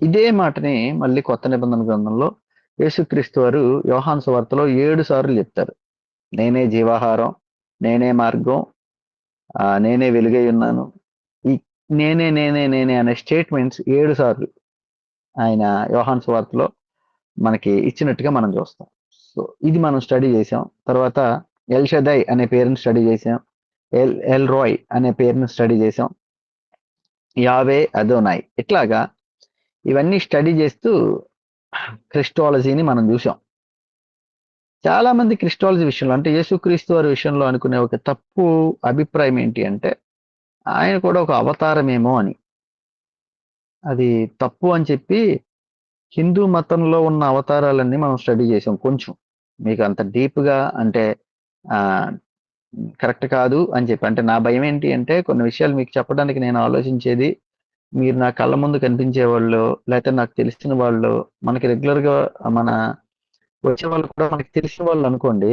ఇదే మాటని మళ్ళీ కొత్త నిబంధన గ్రంథంలో యేసుక్రీస్తు వారు యోహాను సువార్తలో 7 సార్లు చెప్తారు. నేనే జీవాహారం, నేనే మార్గం, నేనే వెలుగై ఉన్నాను. ఈ నేనే నేనే నేనే అనే స్టేట్మెంట్స్ 7 సార్లు ఆయన యోహాను సువార్తలో మనకి ఇచ్చినట్టుగా మనం చూస్తాం. సో ఇది మనం స్టడీ చేసాం. తర్వాత ఎల్ షదై అనే పేరుని స్టడీ చేసాం, ఎల్ రాయ్ అనే పేరుని స్టడీ చేసాం, యావే అదోనాయ్. ఇట్లాగా ఇవన్నీ స్టడీ చేస్తూ క్రిస్టాలజీని మనం చూసాం. చాలా మంది క్రిస్టాలజీ విషయంలో అంటే యేసుక్రీస్తు వారి విషయంలో అనుకునే ఒక తప్పు అభిప్రాయం ఏంటి అంటే ఆయన కూడా ఒక అవతారమేమో అని. అది తప్పు అని చెప్పి హిందూ మతంలో ఉన్న అవతారాలన్నీ మనం స్టడీ చేసాం. కొంచెం మీకు అంత డీప్ గా అంటే కరెక్ట్ కాదు అని చెప్పి. అంటే నా భయం ఏంటి అంటే కొన్ని విషయాలు మీకు చెప్పడానికి నేను ఆలోచించేది మీరు నా కళ్ళ ముందు కనిపించే వాళ్ళు, లేకపోతే నాకు తెలిసిన వాళ్ళు, మనకి రెగ్యులర్ గా మన వచ్చే వాళ్ళు కూడా మనకి తెలిసిన వాళ్ళు అనుకోండి,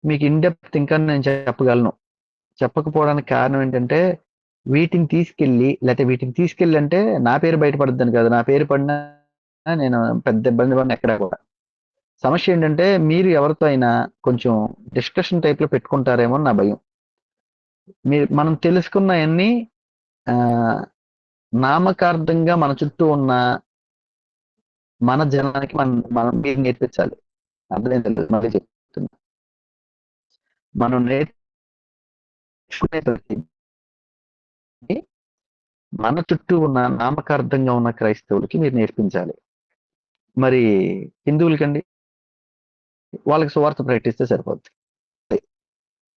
మీకు ఇన్ డెప్త్ ఇంకా నేను చెప్పగలను. చెప్పకపోవడానికి కారణం ఏంటంటే వీటిని తీసుకెళ్ళి అంటే నా పేరు బయటపడద్దని కాదు, నా పేరు పడినా నేను పెద్ద ఇబ్బంది పడిన ఎక్కడా కూడా. సమస్య ఏంటంటే మీరు ఎవరితో అయినా కొంచెం డిస్కషన్ టైప్ లో పెట్టుకుంటారేమో నా భయం. మనం తెలుసుకున్నవన్నీ నామకార్థంగా మన చుట్టూ ఉన్న మన జనానికి మనం మీరు నేర్పించాలి. అర్థమైంది మళ్ళీ చెప్తున్నా. మనం నేర్చుకునే ప్రతి మన చుట్టూ ఉన్న నామకార్థంగా ఉన్న క్రైస్తవులకి మీరు నేర్పించాలి. మరి హిందువులకండి వాళ్ళకి సువార్త ప్రకటిస్తే సరిపోద్ది.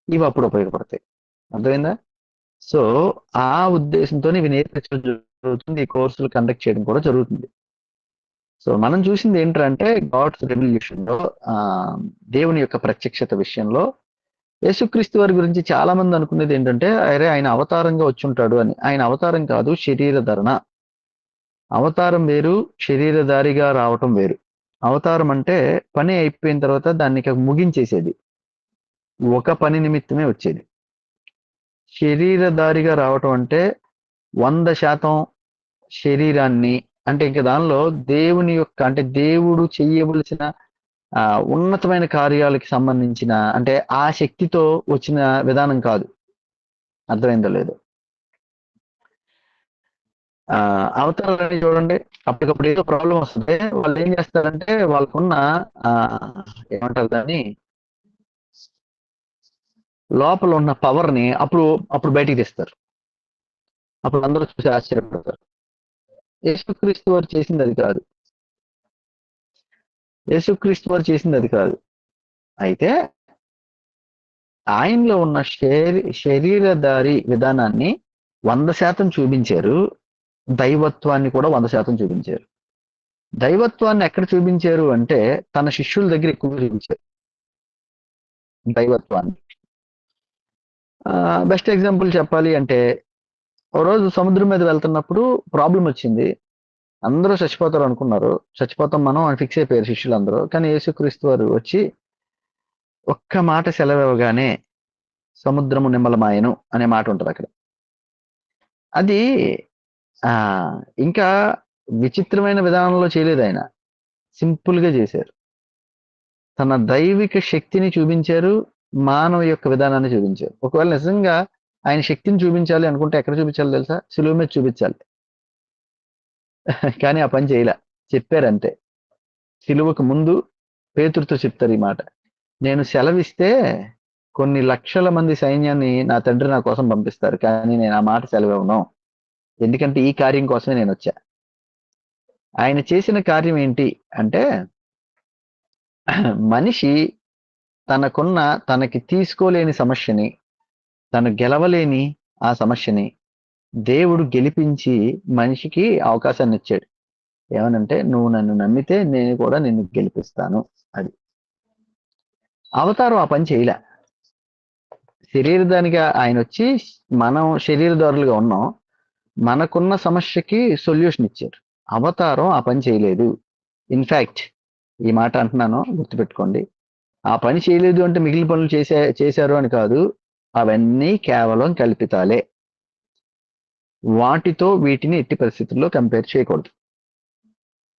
ఇవి అప్పుడు ఉపయోగపడతాయి. అర్థమైందా? సో ఆ ఉద్దేశంతో ఇవి నేర్పించడం జరుగుతుంది, ఈ కోర్సులు కండక్ట్ చేయడం కూడా జరుగుతుంది. సో మనం చూసింది ఏంటంటే గాడ్స్ రెవల్యూషన్ లో దేవుని యొక్క ప్రత్యక్షత విషయంలో యేసుక్రీస్తు వారి గురించి చాలా మంది అనుకునేది ఏంటంటే అరే ఆయన అవతారంగా వచ్చి ఉంటాడు అని. ఆయన అవతారం కాదు, శరీర ధరణ. అవతారం వేరు, శరీరధారిగా రావటం వేరు. అవతారం అంటే పని అయిపోయిన తర్వాత దాన్ని ముగించేసేది, ఒక పని నిమిత్తమే వచ్చేది. శరీరధారిగా రావటం అంటే 100% శరీరాన్ని, అంటే ఇంకా దానిలో దేవుని యొక్క అంటే దేవుడు చెయ్యవలసిన ఉన్నతమైన కార్యాలకి సంబంధించిన అంటే ఆ శక్తితో వచ్చిన విధానం కాదు. అర్థమైందో లేదు? అవతారాన్ని చూడండి, అప్పటికప్పుడు ఏదో ప్రాబ్లం వస్తుంది, వాళ్ళు ఏం చేస్తారంటే వాళ్ళకున్న ఏమంటారు దాన్ని, లోపల ఉన్న పవర్ ని అప్పుడు బయటికి తీస్తారు. అప్పుడు అందరూ చూసి ఆశ్చర్యపడతారు. యేసుక్రీస్తు వారు చేసింది అది కాదు. అయితే ఆయనలో ఉన్న శరీరధారి విధానాన్ని 100% చూపించారు, దైవత్వాన్ని కూడా 100% చూపించారు. దైవత్వాన్ని ఎక్కడ చూపించారు అంటే తన శిష్యుల దగ్గర ఎక్కువ చూపించారు దైవత్వాన్ని. బెస్ట్ ఎగ్జాంపుల్ చెప్పాలి అంటే ఓ రోజు సముద్రం మీద వెళ్తున్నప్పుడు ప్రాబ్లం వచ్చింది. అందరూ చచ్చిపోతారు అనుకున్నారు, చచ్చిపోతాం మనం అని ఫిక్స్ అయిపోయారు శిష్యులందరూ. కానీ యేసుక్రీస్తు వారు వచ్చి ఒక్క మాట సెలవు ఇవ్వగానే సముద్రము నిమ్మలమాయను అనే మాట ఉంటుంది అక్కడ. అది ఆ ఇంకా విచిత్రమైన విధానంలో చేయలేదు ఆయన, సింపుల్ గా చేశారు. తన దైవిక శక్తిని చూపించారు, మానవ యొక్క విధానాన్ని చూపించారు. ఒకవేళ నిజంగా ఆయన శక్తిని చూపించాలి అనుకుంటే ఎక్కడ చూపించాలి తెలుసా? సులువు మీద చూపించాలి. కానీ ఆ పని చేయలే, చెప్పారంతే. సిలువకు ముందు పేతురుతో చెప్తారు ఈ మాట, నేను సెలవిస్తే కొన్ని లక్షల మంది సైన్యాన్ని నా తండ్రి నా కోసం పంపిస్తారు, కానీ నేను ఆ మాట సెలవివ్వను, ఎందుకంటే ఈ కార్యం కోసమే నేను వచ్చా. ఆయన చేసిన కార్యం ఏంటి అంటే, మనిషి తనకున్న తనకి తీసుకోలేని సమస్యని, తను గెలవలేని ఆ సమస్యని దేవుడు గెలిపించి మనిషికి అవకాశాన్ని ఇచ్చాడు. ఏమనంటే, నువ్వు నన్ను నమ్మితే నేను కూడా నిన్ను గెలిపిస్తాను. అది అవతారం ఆ పని చేయలే. శరీరదానిగా ఆయన వచ్చి మనం శరీరదారులుగా ఉన్నాం, మనకున్న సమస్యకి సొల్యూషన్ ఇచ్చారు. అవతారం ఆ పని చేయలేదు. ఇన్ఫాక్ట్ ఈ మాట అంటున్నాను, గుర్తుపెట్టుకోండి. ఆ పని చేయలేదు అంటే మిగిలిన పనులు చేశారు అని కాదు, అవన్నీ కేవలం కల్పితాలే. వాటితో వీటిని ఎట్టి పరిస్థితుల్లో కంపేర్ చేయకూడదు.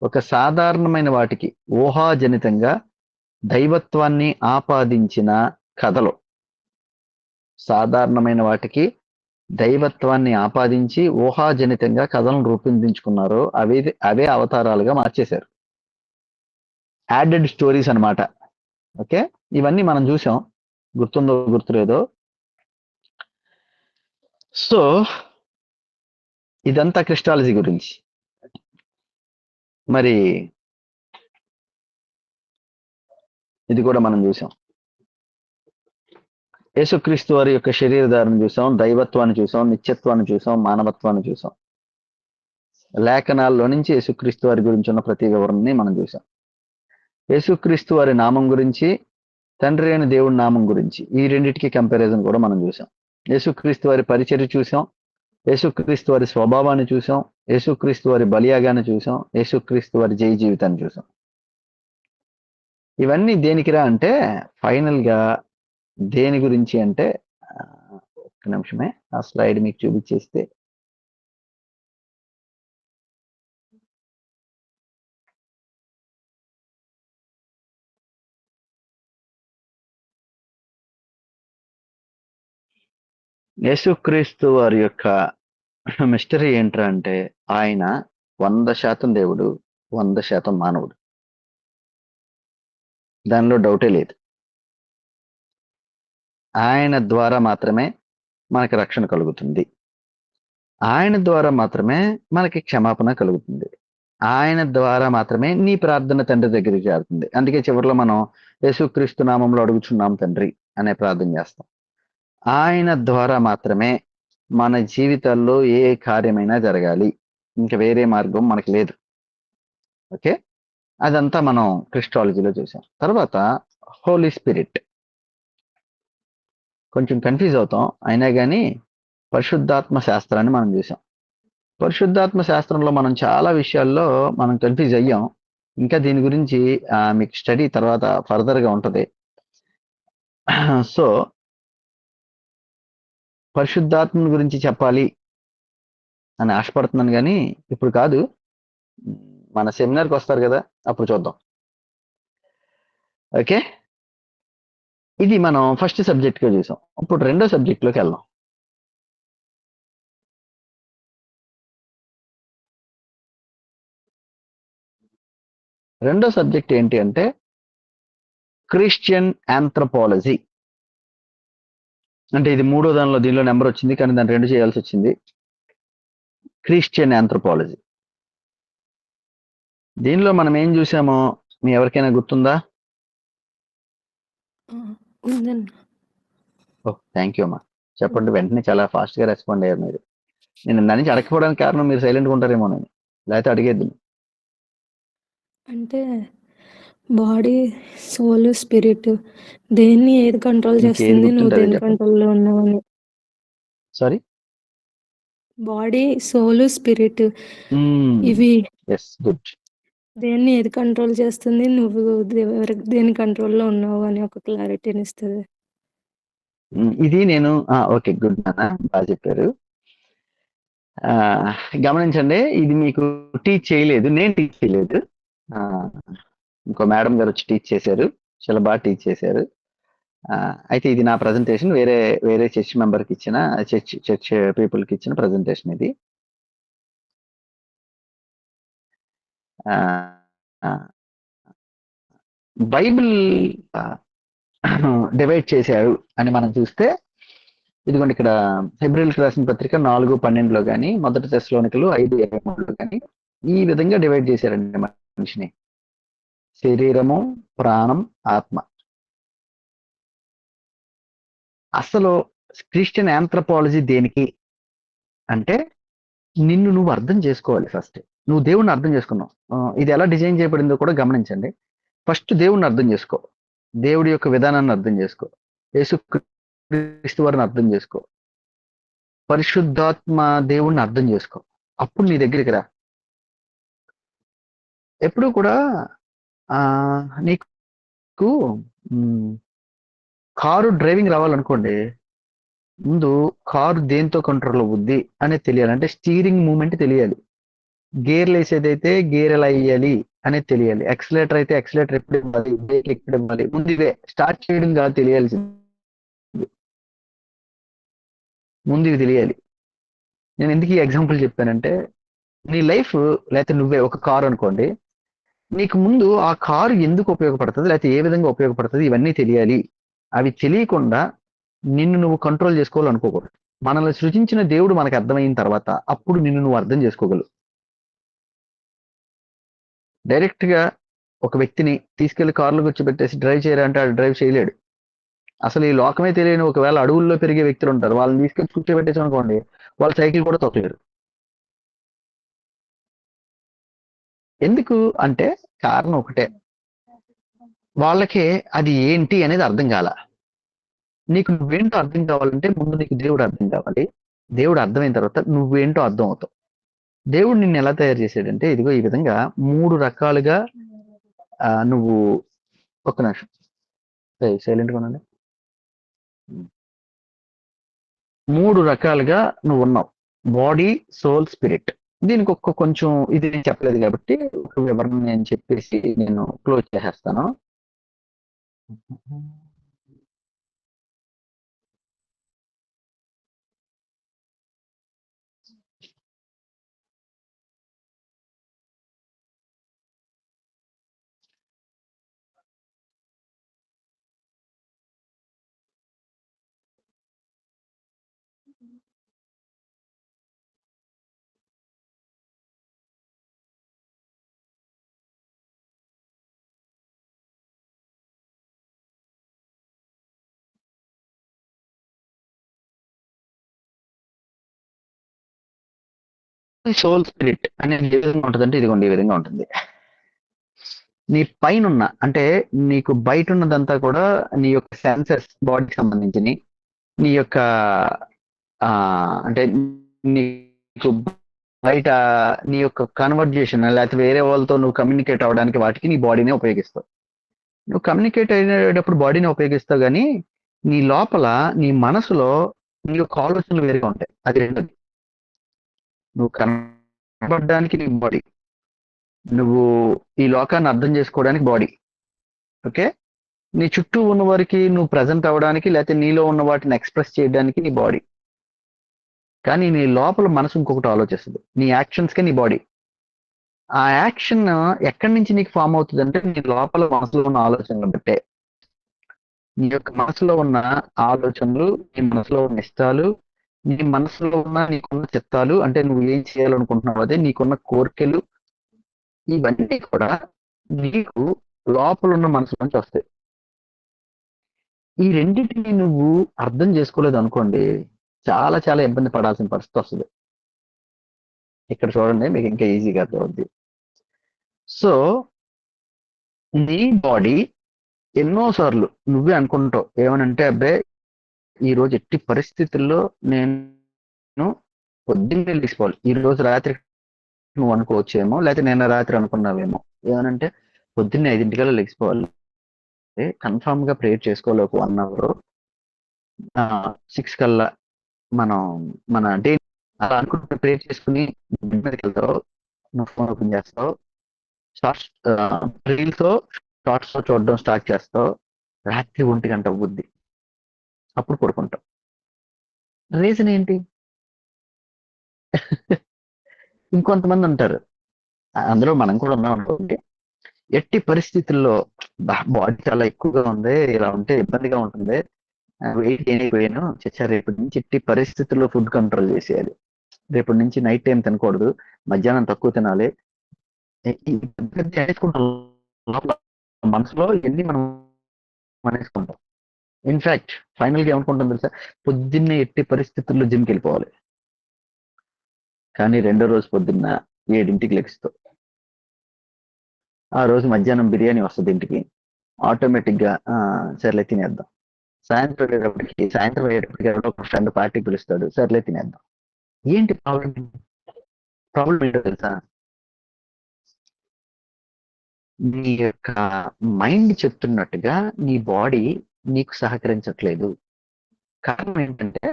ఒక సాధారణమైన వాటికి ఊహాజనితంగా దైవత్వాన్ని ఆపాదించిన కథలు, సాధారణమైన వాటికి దైవత్వాన్ని ఆపాదించి ఊహాజనితంగా కథలను రూపొందించుకున్నారో అవే అవతారాలుగా మార్చేశారు. యాడెడ్ స్టోరీస్ అన్నమాట. ఓకే, ఇవన్నీ మనం చూసాం, గుర్తుందో గుర్తులేదో. సో ఇదంతా క్రిస్టాలజీ గురించి. మరి ఇది కూడా మనం చూసాం. యేసుక్రీస్తు వారి యొక్క శరీరధారణ చూసాం, దైవత్వాన్ని చూసాం, నిత్యత్వాన్ని చూసాం, మానవత్వాన్ని చూసాం. లేఖనాల్లో నుంచి యేసుక్రీస్తు వారి గురించి ఉన్న ప్రతి వివరణని మనం చూసాం. యేసుక్రీస్తు వారి నామం గురించి, తండ్రి అయిన దేవుడి నామం గురించి, ఈ రెండింటికి కంపారిజన్ కూడా మనం చూసాం. యేసుక్రీస్తు వారి పరిచర్య చూసాం, యేసుక్రీస్తు వారి స్వభావాన్ని చూసాం, యేసుక్రీస్తు వారి బలియాగాన్ని చూసాం, యేసుక్రీస్తు వారి జయ జీవితాన్ని చూసాం. ఇవన్నీ దేనికిరా అంటే, ఫైనల్ గా దేని గురించి అంటే, ఒక్క నిమిషమే ఆ స్లైడ్ మీకు చూపించేస్తే, యేసుక్రీస్తు వారి యొక్క మిస్టరీ ఏంట్రా అంటే, ఆయన 100% దేవుడు, 100% మానవుడు. దానిలో డౌటే లేదు. ఆయన ద్వారా మాత్రమే మనకి రక్షణ కలుగుతుంది, ఆయన ద్వారా మాత్రమే మనకి క్షమాపణ కలుగుతుంది, ఆయన ద్వారా మాత్రమే నీ ప్రార్థన తండ్రి దగ్గరికి చేరుతుంది. అందుకే చివరిలో మనం యేసుక్రీస్తు నామంలో అడుగుచున్నాం తండ్రి అనే ప్రార్థన చేస్తాం. ఆయన ద్వారా మాత్రమే మన జీవితాల్లో ఏ కార్యమైనా జరగాలి, ఇంకా వేరే మార్గం మనకి లేదు. ఓకే, అదంతా మనం క్రిస్టాలజీలో చూసాం. తర్వాత హోలీ స్పిరిట్, కొంచెం కన్ఫ్యూజ్ అవుతాం, అయినా కానీ పరిశుద్ధాత్మ శాస్త్రాన్ని మనం చూసాం. పరిశుద్ధాత్మ శాస్త్రంలో మనం చాలా విషయాల్లో మనం కన్ఫ్యూజ్ అయ్యాం. ఇంకా దీని గురించి మీకు స్టడీ తర్వాత ఫర్దర్గా ఉంటుంది. సో పరిశుద్ధాత్మ గురించి చెప్పాలి అని ఆశపడుతున్నాను, కానీ ఇప్పుడు కాదు, మన సెమినార్కి వస్తారు కదా అప్పుడు చూద్దాం. ఓకే, ఇది మనం ఫస్ట్ సబ్జెక్ట్గా చూసాం. ఇప్పుడు రెండో సబ్జెక్ట్లోకి వెళ్దాం. రెండో సబ్జెక్ట్ ఏంటి అంటే క్రిస్టియన్ ఆంథ్రోపాలజీ. అంటే ఇది మూడో దానిలో, దీనిలో నెంబర్ వచ్చింది కానీ దాన్ని 2 చేయాల్సి వచ్చింది. Christian anthropology. దీనిలో మనం ఏం చూసామో మీ ఎవరికైనా గుర్తుందా? థ్యాంక్ యూ అమ్మా, చెప్పండి. వెంటనే చాలా ఫాస్ట్ గా రెస్పాండ్ అయ్యారు మీరు. నేను దాని నుంచి అడగకపోవడానికి కారణం మీరు సైలెంట్గా ఉంటారేమో అని, లేకపోతే అడిగేద్దు. అంటే బాడీ, సోల్, స్పిరిట్ దేన్ని ఏది కంట్రోల్ చేస్తుంది, నువ్వు దేని కంట్రోల్లో ఉన్నావని. సారీ, బాడీ, సోల్, స్పిరిట్ ఇవి. Yes, good. దేన్ని ఏది కంట్రోల్ చేస్తుంది, నువ్వు దేని కంట్రోల్‌లో ఉన్నావు అని ఒక క్లారిటీనిస్తది. ఇది నేను ఓకే. గుడ్ నాన్న. బా చెప్పారు. గమనించండి, ఇది మీకు టీచ్ చేయలేదు. నేను టీచ్ చేయలేదు. ఇంకో మేడం గారు వచ్చి టీచ్ చేశారు. చాలా బాగా టీచ్ చేశారు. అయితే ఇది నా ప్రజెంటేషన్. వేరే వేరే చర్చ్ మెంబర్కి ఇచ్చిన చర్చ్ పీపుల్కి ఇచ్చిన ప్రజెంటేషన్ ఇది. బైబిల్ డివైడ్ చేశారు అని మనం చూస్తే, ఇదిగోండి ఇక్కడ హెబ్రీయులకు రాసిన పత్రిక 4:12లో కానీ, మొదటి తెస్సలోనికలు 5:23లో కానీ ఈ విధంగా డివైడ్ చేశారండి మనిషిని. శరీరము, ప్రాణం, ఆత్మ. అసలు క్రిస్టియన్ ఆంథ్రపాలజీ దేనికి అంటే, నిన్ను నువ్వు అర్థం చేసుకోవాలి. ఫస్ట్ నువ్వు దేవుణ్ణి అర్థం చేసుకున్నావు. ఇది ఎలా డిజైన్ చేయబడిందో కూడా గమనించండి. ఫస్ట్ దేవుణ్ణి అర్థం చేసుకో, దేవుడి యొక్క విధానాన్ని అర్థం చేసుకో, యేసుక్రీస్తు వారిని అర్థం చేసుకో, పరిశుద్ధాత్మ దేవుణ్ణి అర్థం చేసుకో. అప్పుడు నీ దగ్గరికి రా. ఎప్పుడు కూడా నీకు కారు డ్రైవింగ్ రావాలనుకోండి, ముందు కారు దేంతో కంట్రోల్ అవుద్ది అనేది తెలియాలి. అంటే స్టీరింగ్ మూమెంట్ తెలియాలి. గేర్లు వేసేదైతే గేర్ ఎలా వేయాలి అనేది తెలియాలి. ఎక్సలేటర్ అయితే ఎక్సలేటర్ ఎప్పుడు ఇవ్వాలి, బ్రేక్ ఎప్పుడు ఇవ్వాలి. ముందు ఇవే స్టార్ట్ చేయడం కాదు తెలియాల్సింది, ముందు ఇవి తెలియాలి. నేను ఎందుకు ఈ ఎగ్జాంపుల్ చెప్పానంటే, నీ లైఫ్ లేకపోతే నువ్వే ఒక కారు అనుకోండి, నీకు ముందు ఆ కారు ఎందుకు ఉపయోగపడుతుంది, లేకపోతే ఏ విధంగా ఉపయోగపడుతుంది, ఇవన్నీ తెలియాలి. అవి తెలియకుండా నిన్ను నువ్వు కంట్రోల్ చేసుకోవాలనుకోకూడదు. మనల్ని సృజించిన దేవుడు మనకు అర్థమైన తర్వాత అప్పుడు నిన్ను నువ్వు అర్థం చేసుకోగలవు. డైరెక్ట్ గా ఒక వ్యక్తిని తీసుకెళ్లి కారులో కూర్చోబెట్టేసి డ్రైవ్ చేయరా అంటే ఆడు డ్రైవ్ చేయలేడు. అసలు ఈ లోకమే తెలియని ఒకవేళ అడవుల్లో పెరిగే వ్యక్తులు ఉంటారు, వాళ్ళని తీసుకెళ్లి కూర్చోబెట్టేసి అనుకోండి, వాళ్ళు సైకిల్ కూడా తొక్కలేరు. ఎందుకు అంటే కారణం ఒకటే, వాళ్ళకి అది ఏంటి అనేది అర్థం కాల. నీకు నువ్వేంటో అర్థం కావాలంటే ముందు నీకు దేవుడు అర్థం కావాలి. దేవుడు అర్థమైన తర్వాత నువ్వేంటో అర్థం అవుతావు. దేవుడు నిన్ను ఎలా తయారు చేశాడంటే, ఇదిగో ఈ విధంగా 3 రకాలుగా నువ్వు ఒక్క నిమిషం సైలెంట్గా ఉండండి. 3 రకాలుగా నువ్వు ఉన్నావు: బాడీ, సోల్, స్పిరిట్. దీనికి కొంచెం ఇది నేను చెప్పలేదు కాబట్టి ఒక వివరణ నేను చెప్పేసి నేను క్లోజ్ చేసేస్తాను. సోల్, స్పిరిట్ అనేది ఏ విధంగా ఉంటుందంటే, ఇదిగోండి ఈ విధంగా ఉంటుంది. నీ పైన ఉన్న, అంటే నీకు బయట ఉన్నదంతా కూడా నీ యొక్క సెన్సెస్, బాడీకి సంబంధించి, నీ యొక్క అంటే నీకు బయట నీ యొక్క కన్వర్జేషన్ లేకపోతే వేరే వాళ్ళతో నువ్వు కమ్యూనికేట్ అవ్వడానికి వాటికి నీ బాడీనే ఉపయోగిస్తావు. నువ్వు కమ్యూనికేట్ అయ్యేటప్పుడు బాడీని ఉపయోగిస్తావు, కానీ నీ లోపల నీ మనసులో నీ యొక్క ఆలోచనలు వేరుగా ఉంటాయి. అది రెండోది. నువ్వు కనబడడానికి నీ బాడీ, నువ్వు ఈ లోకాన్ని అర్థం చేసుకోవడానికి బాడీ, ఓకే. నీ చుట్టూ ఉన్న వారికి నువ్వు ప్రజెంట్ అవ్వడానికి లేకపోతే నీలో ఉన్న వాటిని ఎక్స్ప్రెస్ చేయడానికి నీ బాడీ. కానీ నీ లోపల మనసు ఇంకొకటి ఆలోచిస్తుంది, నీ యాక్షన్స్కే నీ బాడీ. ఆ యాక్షన్ ఎక్కడి నుంచి నీకు ఫామ్ అవుతుంది అంటే, నీ లోపల మనసులో ఉన్న ఆలోచనలు బట్టే. నీ యొక్క మనసులో ఉన్న ఆలోచనలు, నీ మనసులో ఉన్న ఇష్టాలు, నీ మనసులో ఉన్న నీకున్న చిత్తాలు, అంటే నువ్వు ఏం చేయాలనుకుంటున్నావు అదే, నీకున్న కోరికలు, ఇవన్నీ కూడా నీకు లోపల ఉన్న మనసు నుంచి వస్తాయి. ఈ రెండింటిని నువ్వు అర్థం చేసుకోలేదు అనుకోండి, చాలా చాలా ఇబ్బంది పడాల్సిన పరిస్థితి వస్తుంది. ఇక్కడ చూడండి, మీకు ఇంకా ఈజీగా అర్థమవుద్ది. సో నీ బాడీ ఎన్నోసార్లు నువ్వే అనుకుంటావు ఏమనంటే, అబ్బాయి ఈ రోజు ఎట్టి పరిస్థితుల్లో నేను పొద్దున్నే లేచిపోవాలి. ఈ రోజు రాత్రి నువ్వు అనుకోవచ్చేమో, లేకపోతే నిన్న రాత్రి అనుకున్నావేమో, ఏమనంటే పొద్దున్నే 5 లెగిసిపోవాలి, కన్ఫామ్ గా ప్రేయర్ చేసుకోవాలి ఒక 1 అవర్. 6 కల్లా మనం మన డే అలా అనుకుంటే ప్రేయర్ చేసుకుని బెడ్ మీదకి వెళ్తావు, నువ్వు ఫోన్ ఓపెన్ చేస్తావు, షార్ట్స్ రీల్స్ షార్ట్స్ చూడడం స్టార్ట్ చేస్తావు, రాత్రి 1 గంట అవుద్ది, అప్పుడు పడుకుంటావు. రీజన్ ఏంటి? ఇంకొంతమంది ఉంటారు, అందులో మనం కూడా ఉన్నాం అనుకోండి, ఎట్టి పరిస్థితుల్లో బాడీ చాలా ఎక్కువగా ఉంది, ఇలా ఉంటే ఇబ్బందిగా ఉంటుంది, వెయిట్ గెయిన్ అయిపోయాను, చచ్చా రేపటి నుంచి ఎట్టి పరిస్థితుల్లో ఫుడ్ కంట్రోల్ చేసేయాలి, రేపటి నుంచి నైట్ టైం తినకూడదు, మధ్యాహ్నం తక్కువ తినాలి, అనేసుకుంటాం లోపల, మనసులో ఎన్ని మనం అనేసుకుంటాం. ఇన్ఫాక్ట్ ఫైనల్ గా ఏమనుకుంటాం తెలుసా, పొద్దున్నే ఎట్టి పరిస్థితుల్లో జిమ్కి వెళ్ళిపోవాలి, కానీ 2వ రోజు పొద్దున్న 7ంటికి లెగిస్తాం, ఆ రోజు మధ్యాహ్నం బిర్యానీ వస్తుంది ఇంటికి, ఆటోమేటిక్ గా సర్లే తినేద్దాం, సాయంత్రం అయ్యేటప్పటికి ఎవరో ఒక ఫ్రెండ్ పార్టీ పిలుస్తాడు, సర్లే తినేద్దాం. ఏంటి ప్రాబ్లం? ప్రాబ్లం ఏంటో తెలుసా, నీ యొక్క మైండ్ చెప్తున్నట్టుగా నీ బాడీ నీకు సహకరించట్లేదు. కారణం ఏంటంటే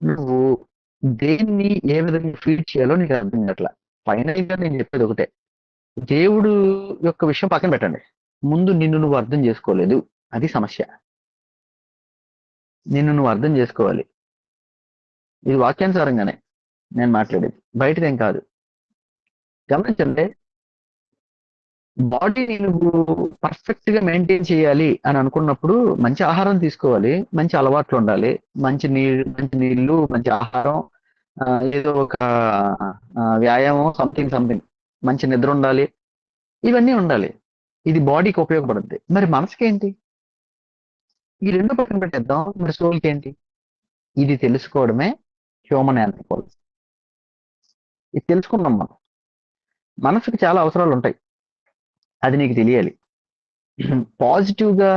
నువ్వు దేన్ని ఏ విధంగా ఫీడ్ చేయాలో నీకు అర్థం కావట్లా. ఫైనల్ గా నేను చెప్పేది ఒకటే, దేవుడు యొక్క విషయం పక్కన పెట్టండి, ముందు నిన్ను నువ్వు అర్థం చేసుకోలేదు, అది సమస్య. నిన్ను నువ్వు అర్థం చేసుకోవాలి, ఇది వాక్యానుసారంగానే నేను మాట్లాడేది, బయటదేం కాదు. గమనించండి, బాడీని నువ్వు పర్ఫెక్ట్ గా మెయింటైన్ చేయాలి అని అనుకున్నప్పుడు మంచి ఆహారం తీసుకోవాలి, మంచి అలవాట్లు ఉండాలి, మంచి నీళ్లు, మంచి ఆహారం, ఏదో ఒక వ్యాయామం, సంథింగ్, మంచి నిద్ర ఉండాలి, ఇవన్నీ ఉండాలి. ఇది బాడీకి ఉపయోగపడుద్ది. మరి మనసుకి ఏంటి? ఈ రెండు పక్కన పెట్టేద్దాం, మరి సోల్కి ఏంటి? ఇది తెలుసుకోవడమే హ్యూమన్ యాన్థ్రోపాలజీ. ఇది తెలుసుకున్నాం మనం. మనసుకి చాలా అవసరాలు ఉంటాయి, అది నీకు తెలియాలి. పాజిటివ్ గా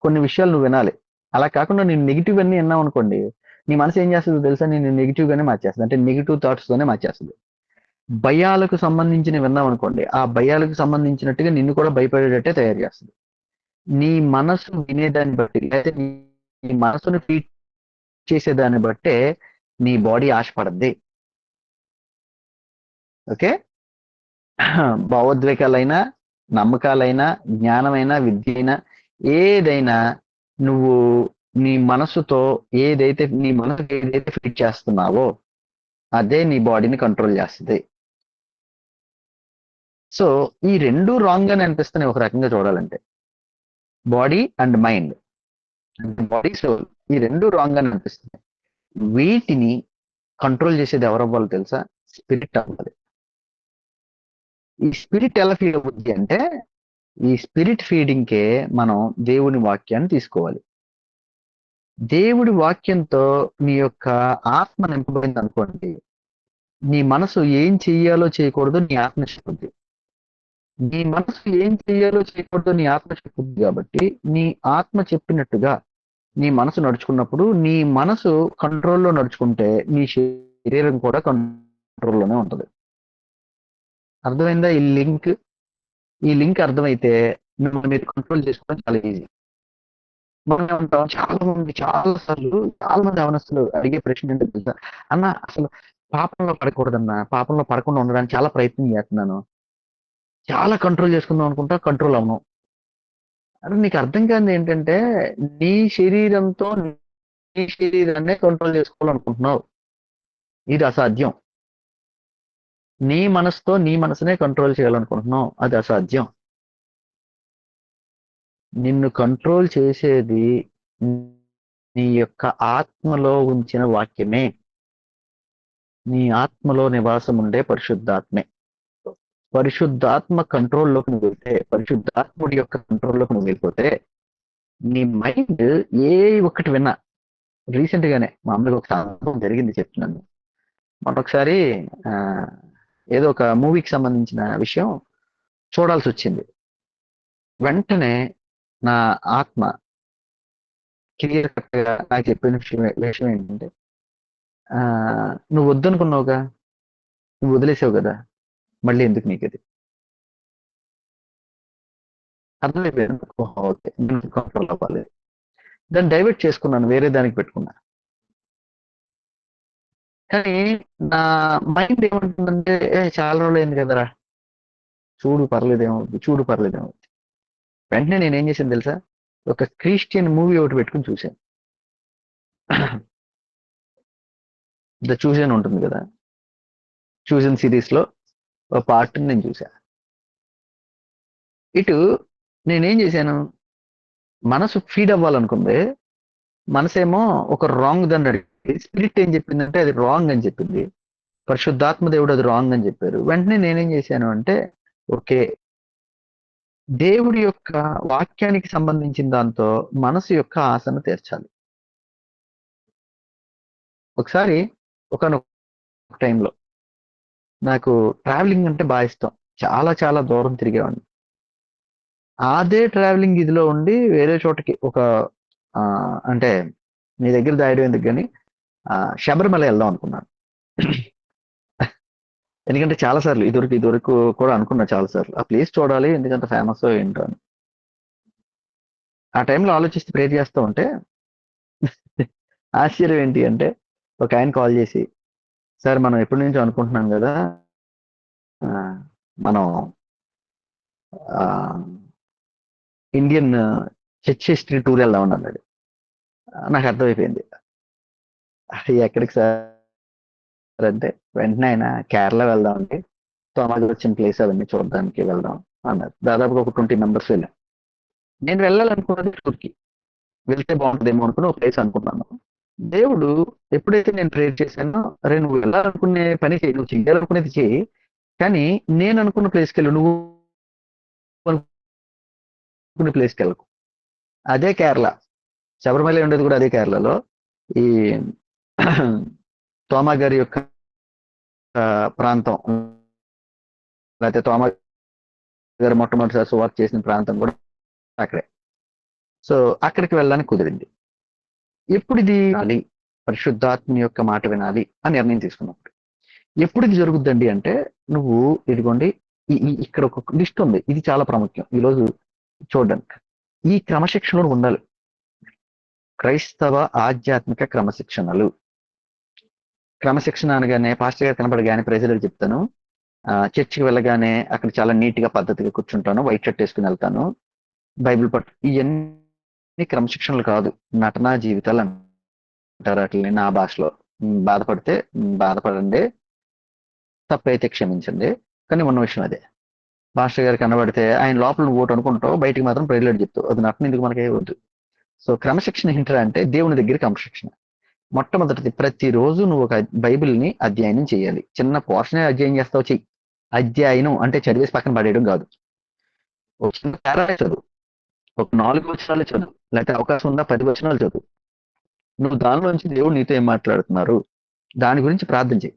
కొన్ని విషయాలు నువ్వు వినాలి, అలా కాకుండా నేను నెగిటివ్ అన్ని విన్నావు అనుకోండి, నీ మనసు ఏం చేస్తుందో తెలుసా, నేను నెగిటివ్ గానే మార్చేస్తుంది, అంటే నెగిటివ్ థాట్స్ తోనే మార్చేస్తుంది. భయాలకు సంబంధించిన విన్నాం అనుకోండి, ఆ భయాలకు సంబంధించినట్టుగా నిన్ను కూడా భయపడేటట్టే తయారు చేస్తుంది. నీ మనసు వినేదాన్ని బట్టి, లేదా నీ మనసును ఫీడ్ చేసేదాన్ని బట్టే నీ బాడీ ఆశపడద్ది. ఓకే, భావోద్వేగాలైనా, నమ్మకాలైనా, జ్ఞానమైనా, విద్య అయినా, ఏదైనా నువ్వు నీ మనసుతో నీ మనసుకి ఏదైతే ఫీడ్ చేస్తున్నావో అదే నీ బాడీని కంట్రోల్ చేస్తుంది. సో ఈ రెండు రాంగ్ అని అనిపిస్తున్నాయి ఒక రకంగా చూడాలంటే, body and mind, body soul, ఈ రెండు రాంగ్ అని అనిపిస్తున్నాయి. వీటిని కంట్రోల్ చేసేది ఎవరవ్వాలో తెలుసా? స్పిరిట్ అవ్వాలి. ఈ స్పిరిట్ ఎలా ఫీడ్ అవుద్ది అంటే, ఈ స్పిరిట్ ఫీడింగ్ కే మనం దేవుని వాక్యాన్ని తీసుకోవాలి. దేవుడి వాక్యంతో నీ యొక్క ఆత్మ నింపబడింది అనుకోండి, నీ మనసు ఏం చెయ్యాలో చేయకూడదు నీ ఆత్మ చెప్పుద్ది. నీ మనసు ఏం చెయ్యాలో చేయకూడదు నీ ఆత్మ చెప్పుద్ది కాబట్టి, నీ ఆత్మ చెప్పినట్టుగా నీ మనసు నడుచుకున్నప్పుడు, నీ మనసు కంట్రోల్లో నడుచుకుంటే నీ శరీరం కూడా కంట్రోల్లోనే ఉంటుంది. అర్థమైందా ఈ లింక్? ఈ లింక్ అర్థమైతే మిమ్మల్ని మీరు కంట్రోల్ చేసుకోవడం చాలా ఈజీ. మనం ఏమంటాం, చాలా మంది అవనస్తులు అడిగే ప్రశ్న ఏంటో తెలుసా, అన్న అసలు పాపంలో పడకూడదన్నా, పాపంలో పడకుండా ఉండడానికి చాలా ప్రయత్నం చేస్తున్నాను, చాలా కంట్రోల్ చేసుకుందాం అనుకుంటా, కంట్రోల్ అవ్వను. అంటే నీకు అర్థం కాదు ఏంటంటే, నీ శరీరంతో నీ శరీరాన్నే కంట్రోల్ చేసుకోవాలనుకుంటున్నావు, ఇది అసాధ్యం. నీ మనసుతో నీ మనసునే కంట్రోల్ చేయాలనుకుంటున్నావు, అది అసాధ్యం. నిన్ను కంట్రోల్ చేసేది నీ యొక్క ఆత్మలో ఉంచిన వాక్యమే, నీ ఆత్మలో నివాసం ఉండే పరిశుద్ధాత్మే. పరిశుద్ధాత్మ కంట్రోల్లోకి నువ్వు వెళ్తే, పరిశుద్ధాత్ముడి యొక్క కంట్రోల్లోకి నువ్వు వెళ్ళిపోతే, నీ మైండ్ ఏ ఒక్కటి విన్నా, రీసెంట్ గానే మామూలుగా ఒక సందర్భం జరిగింది చెప్తున్నాను. మొన్నొకసారి ఏదో ఒక మూవీకి సంబంధించిన విషయం చూడాల్సి వచ్చింది. వెంటనే నా ఆత్మ క్లియర్ కట్ గా నాకు చెప్పిన విషయం ఏంటంటే, నువ్వు వద్దనుకున్నావుగా, నువ్వు వదిలేసావు కదా, మళ్ళీ ఎందుకు నీకు అది? అర్థమైపోయాను. ఓకే, కంట్రోల్ అవ్వాలి. దాన్ని డైవర్ట్ చేసుకున్నాను, వేరే దానికి పెట్టుకున్నా. కానీ నా మైండ్ ఏమంటుందంటే చాలా రోజులు అయింది కదరా, చూడు పర్లేదేమో. వెంటనే నేను ఏం చేశాను తెలుసా, ఒక క్రిస్టియన్ మూవీ ఒకటి పెట్టుకుని చూశాను. ద చూజన్ ఉంటుంది కదా, చూజన్ సిరీస్ లో ఒక పార్ట్ నేను చూసా. ఇటు నేనేం చేశాను, మనసు ఫీడ్ అవ్వాలనుకుంది, మనసేమో ఒక రాంగ్ దాన్ని అడిగింది. స్పిరిట్ ఏం చెప్పిందంటే అది రాంగ్ అని చెప్పింది. పరిశుద్ధాత్మ దేవుడు అది రాంగ్ అని చెప్పారు. వెంటనే నేనేం చేశాను అంటే, ఓకే, దేవుడి యొక్క వాక్యానికి సంబంధించిన దాంతో మనసు యొక్క ఆశను తీర్చాలి. ఒకసారి ఒకనొక టైంలో నాకు ట్రావెలింగ్ అంటే బాగా ఇష్టం. చాలా చాలా దూరం తిరిగేవాడిని. అదే ట్రావెలింగ్ ఇదిలో ఉండి వేరే చోటకి ఒక అంటే మీ దగ్గర దాయడం ఎందుకు కానీ శబరిమల వెళ్దాం అనుకున్నాను. ఎందుకంటే చాలాసార్లు ఇదివరకు కూడా అనుకున్నా చాలాసార్లు, ఆ ప్లేస్ చూడాలి ఎందుకంటే ఫేమస్ ఏంటో అని. ఆ టైంలో ఆలోచిస్తే ప్రేర్ చేస్తూ ఉంటే ఆశ్చర్యం ఏంటి అంటే, ఒక ఆయన కాల్ చేసి, సార్ మనం ఎప్పటి నుంచో అనుకుంటున్నాం కదా, మనం ఇండియన్ చర్చ్ హిస్టరీ టూర్ వెళ్దాం అన్నాడు. నాకు అర్థమైపోయింది ఎక్కడికి సార్ అంటే, వెంటనే ఆయన కేరళ వెళ్దాం అంటే తోమాకి వచ్చిన ప్లేస్ అవన్నీ చూడడానికి వెళ్దాం అన్నారు. దాదాపుగా ఒక 20 మెంబర్స్ వెళ్ళాం. నేను వెళ్ళాలనుకున్నది టూర్కి, వెళ్తే బాగుంటుందేమో అనుకుని ఒక ప్లేస్ అనుకున్నాను. దేవుడు ఎప్పుడైతే నేను ప్రేర్ చేశానో, అరే నువ్వు వెళ్ళాలనుకునే పని చేయి, నువ్వు చేయాలనుకునేది చేయి, కానీ నేను అనుకున్న ప్లేస్కి వెళ్ళు, నువ్వు అనుకునే ప్లేస్కి వెళ్ళకు. అదే కేరళ, శబరిమల ఉండేది కూడా అదే కేరళలో. ఈ తోమా గారి యొక్క ప్రాంతం, లేకపోతే తోమా గారు మొట్టమొదటిసారి సువార్త చేసిన ప్రాంతం కూడా అక్కడే. సో అక్కడికి వెళ్ళడానికి కుదిరింది. ఎప్పుడు ఇది వినాలి, పరిశుద్ధాత్మ యొక్క మాట వినాలి అని నిర్ణయం తీసుకున్నప్పుడు. ఎప్పుడు ఇది జరుగుద్దండి అంటే, నువ్వు ఇదిగోండి ఇక్కడ ఒక లిస్ట్ ఉంది, ఇది చాలా ప్రాముఖ్యం ఈరోజు చూడడానికి. ఈ క్రమశిక్షణలో ఉండాలి. క్రైస్తవ ఆధ్యాత్మిక క్రమశిక్షణలు. క్రమశిక్షణ అనగానే పాస్టర్ గారు కనపడగానే ప్రజలకు చెప్తాను, చర్చికి వెళ్ళగానే అక్కడ చాలా నీట్ గా పద్ధతిగా కూర్చుంటాను, వైట్ షర్ట్ వేసుకుని వెళ్తాను, బైబిల్ పట్టు. ఇవన్నీ క్రమశిక్షణలు కాదు, నటనా జీవితాలు అంటారు వాటిని నా భాషలో. బాధపడితే బాధపడండి, తప్పైతే క్షమించండి. కానీ ఉన్న విషయం అదే, పాస్టర్ గారు కనబడితే ఆయన లోపల ఓటు అనుకుంటావు, బయటికి మాత్రం ప్రైజ్లాడ్ చెప్తావు. అది నటన ఎందుకు మనకే వద్దు. సో క్రమశిక్షణ ఏంటంటే అంటే దేవుని దగ్గర క్రమశిక్షణ. మొట్టమొదటిది, ప్రతిరోజు నువ్వు ఒక బైబిల్ని అధ్యయనం చేయాలి. చిన్న పోర్షనే అధ్యయనం చేస్తావు, చెయ్యి. అధ్యయనం అంటే చదివేసి పక్కన పడేయడం కాదు. ఒక చిన్న పేరాగ్రాఫ్ చదువు, ఒక 4 వచనాలు చదువు, లేకపోతే అవకాశం ఉందా 10 వచనాలు చదువు. నువ్వు దానిలోంచి దేవుడు నీతో ఏం మాట్లాడుతున్నారు దాని గురించి ప్రార్థన చేయి.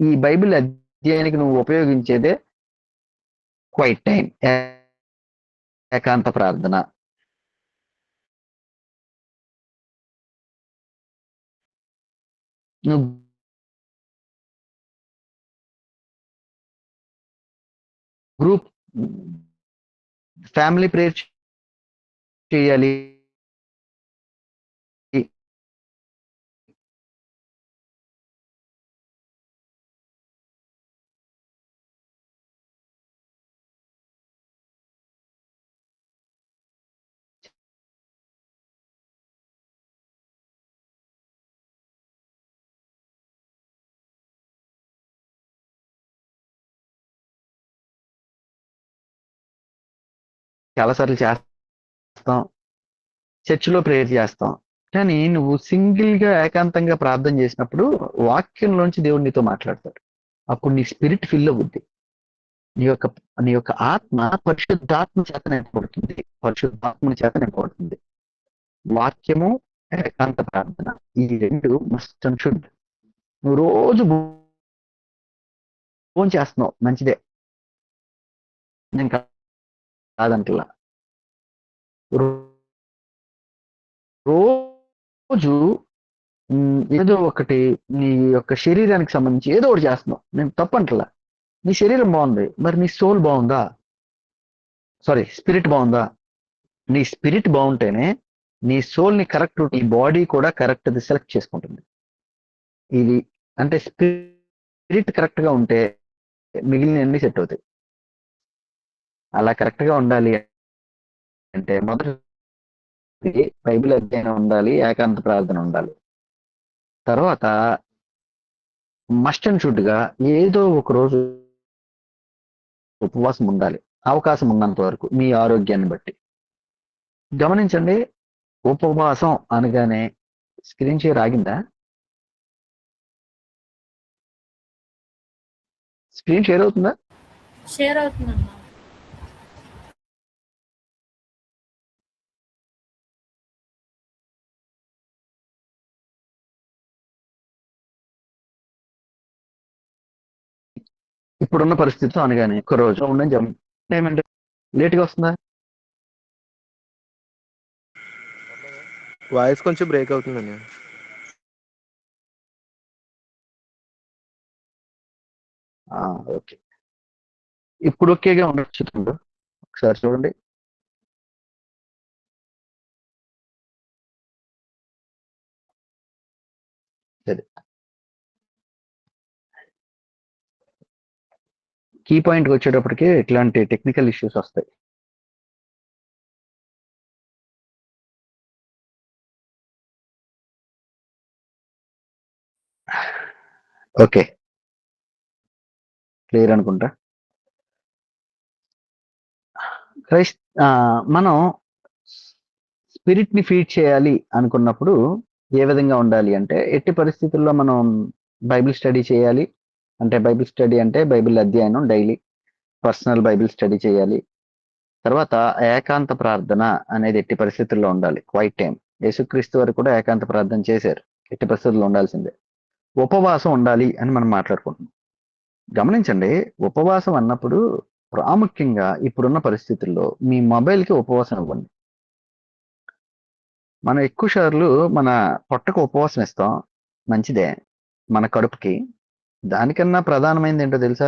ఈ బైబిల్ అధ్యయనానికి నువ్వు ఉపయోగించేదే క్వైట్ టైం, ఏకాంత ప్రార్థన. నువ్వు గ్రూప్ ఫ్యామిలీ ప్రేయర్ చేయాలి. చాలాసార్లు చేస్తాం, చర్చిలో ప్రేయర్ చేస్తాం. కానీ నువ్వు సింగిల్ గా ఏకాంతంగా ప్రార్థన చేసినప్పుడు వాక్యంలోంచి దేవుడు నీతో మాట్లాడతాడు. అప్పుడు నీ స్పిరిట్ ఫిల్ అవుద్ది. నీ యొక్క ఆత్మ పరిశుద్ధాత్మ చేత నింపబడుతుంది. పరిశుద్ధాత్మని చేత నింపబడుతుంది. వాక్యము, ఏకాంత ప్రార్థన, ఈ రెండు మస్ట్ అండ్ షుడ్. నువ్వు రోజు ఫోన్ చేస్తున్నావు, మంచిదే, నేను కాదంటలా. రోజు ఏదో ఒకటి నీ యొక్క శరీరానికి సంబంధించి ఏదో ఒకటి చేస్తున్నావు, నేను తప్పంటలా. నీ శరీరం బాగుంది, మరి నీ సోల్ బాగుందా? సారీ, స్పిరిట్ బాగుందా? నీ స్పిరిట్ బాగుంటేనే నీ సోల్ ని కరెక్ట్, నీ బాడీ కూడా కరెక్ట్ సెలెక్ట్ చేసుకుంటుంది. ఇది అంటే స్పిరిట్ కరెక్ట్ గా ఉంటే మిగిలిన అన్ని సెట్ అవుతాయి. అలా కరెక్ట్ గా ఉండాలి అంటే మొదటి బైబిల్ అధ్యయనం ఉండాలి, ఏకాంత ప్రార్థన ఉండాలి. తర్వాత మస్ట్ అండ్ షుడ్ గా ఏదో ఒక రోజు ఉపవాసం ఉండాలి, అవకాశం ఉన్నంత వరకు మీ ఆరోగ్యాన్ని బట్టి. గమనించండి, ఉపవాసం అనగానే స్క్రీన్ షేర్ ఆగిందా? స్క్రీన్ షేర్ అవుతుందా? షేర్ అవుతుందమ్మా. ఇప్పుడున్న పరిస్థితితో అనగానే ఒక రోజు ఉండని ఏమంటే లేట్గా వస్తుందా? వాయిస్ కొంచెం బ్రేక్ అవుతుందండి. ఓకే, ఇప్పుడు ఓకేగా ఉండొచ్చు. ఒకసారి చూడండి. సరే, కీ పాయింట్కి వచ్చేటప్పటికి ఇట్లాంటి టెక్నికల్ ఇష్యూస్ వస్తాయి. ఓకే, క్లియర్ అనుకుంటా. మనం స్పిరిట్ ని ఫీడ్ చేయాలి అనుకున్నప్పుడు ఏ విధంగా ఉండాలి అంటే, ఎట్టి పరిస్థితుల్లో మనం బైబిల్ స్టడీ చేయాలి. అంటే బైబిల్ స్టడీ అంటే బైబిల్ అధ్యయనం డైలీ, పర్సనల్ బైబిల్ స్టడీ చేయాలి. తర్వాత ఏకాంత ప్రార్థన అనేది ఎట్టి పరిస్థితుల్లో ఉండాలి, క్వైట్ టైం. యేసుక్రీస్తు వారు కూడా ఏకాంత ప్రార్థన చేశారు, ఎట్టి పరిస్థితుల్లో ఉండాల్సిందే. ఉపవాసం ఉండాలి అని మనం మాట్లాడుకుంటున్నాం. గమనించండి, ఉపవాసం అన్నప్పుడు ప్రాముఖ్యంగా ఇప్పుడున్న పరిస్థితుల్లో మీ మొబైల్కి ఉపవాసం ఇవ్వండి. మనం ఎక్కువ సార్లు మన పొట్టకు ఉపవాసం ఇస్తాం, మంచిదే మన కడుపుకి. దానికన్నా ప్రధానమైనది ఏంటో తెలుసా?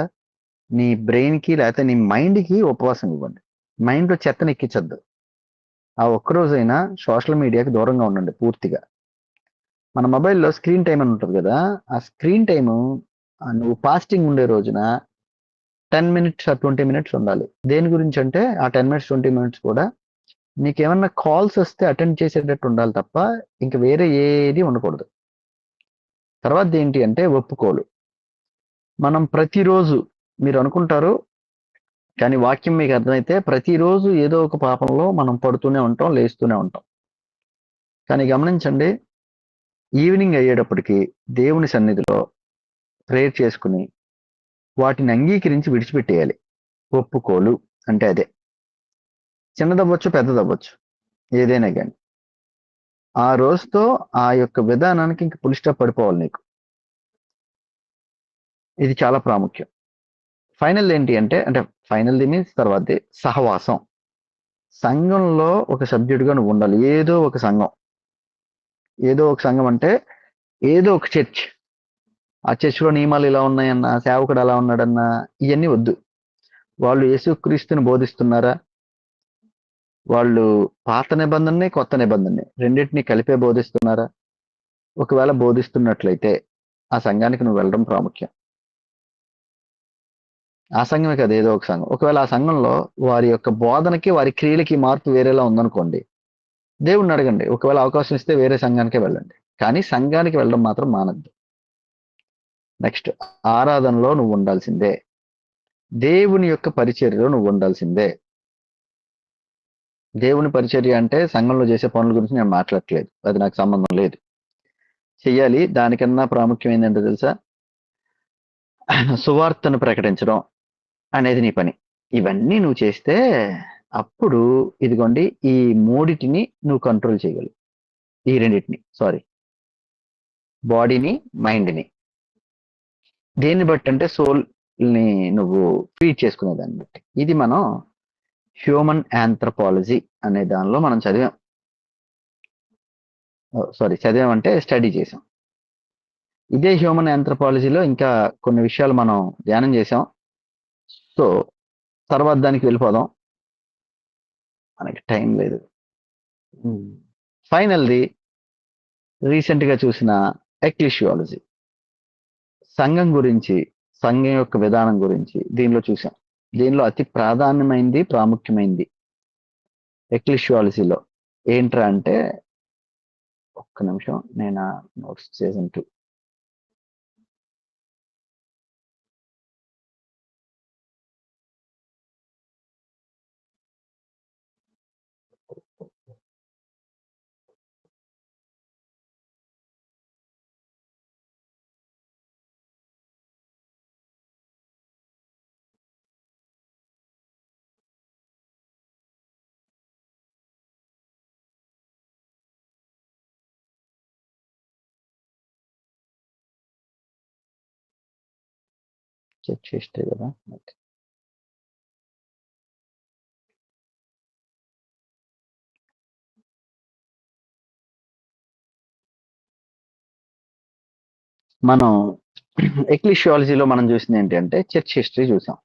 నీ బ్రెయిన్కి లేకపోతే నీ మైండ్కి ఉపవాసం ఇవ్వండి. మైండ్లో చెత్తని ఎక్కించద్దు. ఆ ఒక్కరోజైనా సోషల్ మీడియాకి దూరంగా ఉండండి పూర్తిగా. మన మొబైల్లో స్క్రీన్ టైం అని ఉంటుంది కదా, ఆ స్క్రీన్ టైము నువ్వు ఫాస్టింగ్ ఉండే రోజున 10 మినిట్స్ ఆర్ 20 మినిట్స్ ఉండాలి. దేని గురించి అంటే ఆ 10 మినిట్స్ 20 మినిట్స్ కూడా నీకేమన్నా కాల్స్ వస్తే అటెండ్ చేసేటట్టు ఉండాలి తప్ప ఇంక వేరే ఏది ఉండకూడదు. తర్వాత ఏంటి అంటే ఒప్పుకోలు. మనం ప్రతిరోజు, మీరు అనుకుంటారు కానీ వాక్యం మీకు అర్థమైతే, ప్రతిరోజు ఏదో ఒక పాపంలో మనం పడుతూనే ఉంటాం, లేస్తూనే ఉంటాం. కానీ గమనించండి, ఈవినింగ్ అయ్యేటప్పటికి దేవుని సన్నిధిలో ప్రేయర్ చేసుకుని వాటిని అంగీకరించి విడిచిపెట్టేయాలి. ఒప్పుకోలు అంటే అదే, చిన్నదవ్వచ్చు పెద్దదవ్వచ్చు ఏదైనా కానీ. ఆ రోజుతో ఆ యొక్క విధానానికి ఇంక పులి స్టాప్ పడిపోవాలి నీకు. ఇది చాలా ప్రాముఖ్యం. ఫైనల్ ఏంటి అంటే ఫైనల్ది మీన్స్ తర్వాతది సహవాసం. సంఘంలో ఒక సభ్యుడిగా నువ్వు ఉండాలి. ఏదో ఒక సంఘం, ఏదో ఒక సంఘం అంటే ఏదో ఒక చర్చ్. ఆ చర్చ్లో నియమాలు ఇలా ఉన్నాయన్నా, సేవకుడు అలా ఉన్నాడన్నా, ఇవన్నీ వద్దు. వాళ్ళు యేసుక్రీస్తుని బోధిస్తున్నారా, వాళ్ళు పాత నిబంధనని కొత్త నిబంధనని రెండింటినీ కలిపే బోధిస్తున్నారా? ఒకవేళ బోధిస్తున్నట్లయితే ఆ సంఘానికి నువ్వు వెళ్ళడం ప్రాముఖ్యం. ఆ సంఘమే కదా, ఏదో ఒక సంఘం. ఒకవేళ ఆ సంఘంలో వారి యొక్క బోధనకి వారి క్రియలకి మార్పు వేరేలా ఉందనుకోండి, దేవుణ్ణి అడగండి. ఒకవేళ అవకాశం ఇస్తే వేరే సంఘానికే వెళ్ళండి, కానీ సంఘానికి వెళ్ళడం మాత్రం మానద్దు. నెక్స్ట్, ఆరాధనలో నువ్వు ఉండాల్సిందే, దేవుని యొక్క పరిచర్యలో నువ్వు ఉండాల్సిందే. దేవుని పరిచర్య అంటే సంఘంలో చేసే పనుల గురించి నేను మాట్లాడట్లేదు, అది నాకు సంబంధం లేదు. చెయ్యాలి. దానికన్నా ప్రాముఖ్యం ఏంటంటే తెలుసా, సువార్తను ప్రకటించడం అనేది నీ పని. ఇవన్నీ నువ్వు చేస్తే అప్పుడు ఇదిగోండి ఈ మూడిటిని నువ్వు కంట్రోల్ చేయగలవు. ఈ రెండింటిని, సారీ, బాడీని మైండ్ని. దేన్ని బట్టి అంటే సోల్ని నువ్వు ఫీడ్ చేసుకునే దాన్ని బట్టి. ఇది మనం హ్యూమన్ ఆంథ్రపాలజీ అనే దానిలో మనం చదివాం. చదివామంటే స్టడీ చేసాం. ఇదే హ్యూమన్ ఆంథ్రపాలజీలో ఇంకా కొన్ని విషయాలు మనం ధ్యానం చేసాం. సో తర్వాత దానికి వెళ్ళిపోదాం. మనకి టైం లేదు. ఫైనల్ది రీసెంట్ గా చూసిన ఎక్లిషియాలజీ, సంఘం గురించి, సంఘం యొక్క విధానం గురించి దీనిలో చూసాం. దీనిలో అతి ప్రాధాన్యమైంది, ప్రాముఖ్యమైంది ఎక్లిషియాలజీలో ఏంట్రా అంటే, ఒక్క నిమిషం నేను నోట్స్ చేసింటూ చెక్ చేస్తే కదా. ఓకే. మనం ఎక్లిషియాలజీలో మనం చూసింది ఏంటి అంటే చర్చ్ హిస్టరీ చూసాం.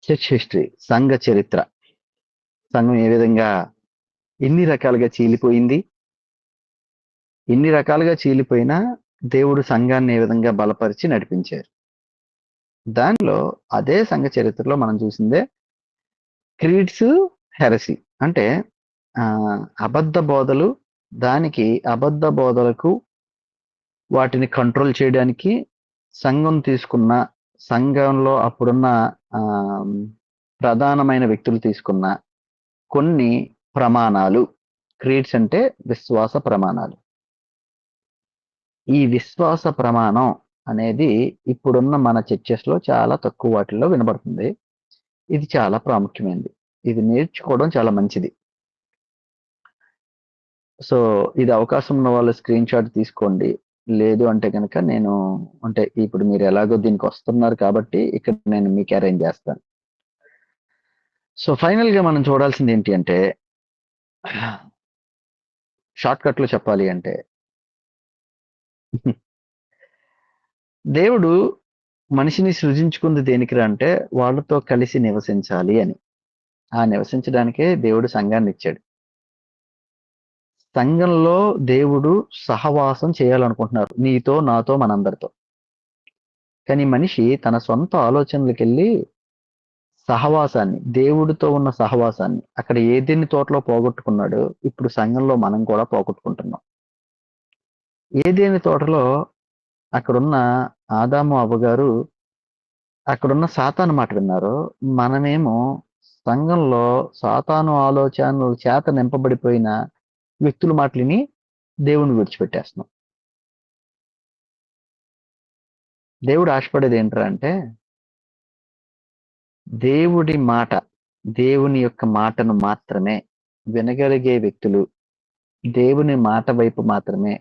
చర్చ్ హిస్టరీ, సంఘ చరిత్ర, సంఘం ఏ విధంగా ఎన్ని రకాలుగా చీలిపోయింది, ఎన్ని రకాలుగా చీలిపోయినా దేవుడు సంఘాన్ని ఏ విధంగా బలపరిచి నడిపించారు. దానిలో అదే సంఘ చరిత్రలో మనం చూసిందే క్రీడ్స్, హెరసీ అంటే అబద్ధ బోధలు, దానికి అబద్ధ బోధలకు వాటిని కంట్రోల్ చేయడానికి సంఘం తీసుకున్న, సంఘంలో అప్పుడున్న ప్రధానమైన వ్యక్తులు తీసుకున్న కొన్ని ప్రమాణాలు. క్రీడ్స్ అంటే విశ్వాస ప్రమాణాలు. ఈ విశ్వాస ప్రమాణం అనేది ఇప్పుడున్న మన చర్చెస్ లో చాలా తక్కువ వాటిల్లో వినబడుతుంది. ఇది చాలా ప్రాముఖ్యమైనది, ఇది నేర్చుకోవడం చాలా మంచిది. సో ఇది అవకాశం ఉన్న వాళ్ళు స్క్రీన్ షాట్ తీసుకోండి. లేదు అంటే కనుక నేను అంటే ఇప్పుడు మీరు ఎలాగో దీనికి వస్తున్నారు కాబట్టి ఇక్కడ నేను మీకు అరేంజ్ చేస్తాను. సో ఫైనల్ గా మనం చూడాల్సింది ఏంటి అంటే, షార్ట్ కట్ లో చెప్పాలి అంటే, దేవుడు మనిషిని సృజించుకుంది దేనికిరా అంటే వాళ్ళతో కలిసి నివసించాలి అని. ఆ నివసించడానికే దేవుడు సంఘాన్ని ఇచ్చాడు. సంఘంలో దేవుడు సహవాసం చేయాలనుకుంటున్నారు, నీతో, నాతో, మనందరితో. కానీ మనిషి తన సొంత ఆలోచనలకు వెళ్ళి సహవాసాన్ని, దేవుడితో ఉన్న సహవాసాన్ని అక్కడ ఏదేని తోటలో పోగొట్టుకున్నాడు, ఇప్పుడు సంఘంలో మనం కూడా పోగొట్టుకుంటున్నాం. ఏదేని తోటలో అక్కడున్న ఆదాము అవ్వగారు అక్కడున్న సాతాను మాట విన్నారు. మనమేమో సంఘంలో సాతాను ఆలోచనల చేత నింపబడిపోయిన వ్యక్తుల మాటలిని దేవుని విడిచిపెట్టేస్తున్నాం. దేవుడు ఆశపడేది ఏంట్రా అంటే, దేవుడి మాట, దేవుని యొక్క మాటను మాత్రమే వినగలిగే వ్యక్తులు, దేవుని మాట వైపు మాత్రమే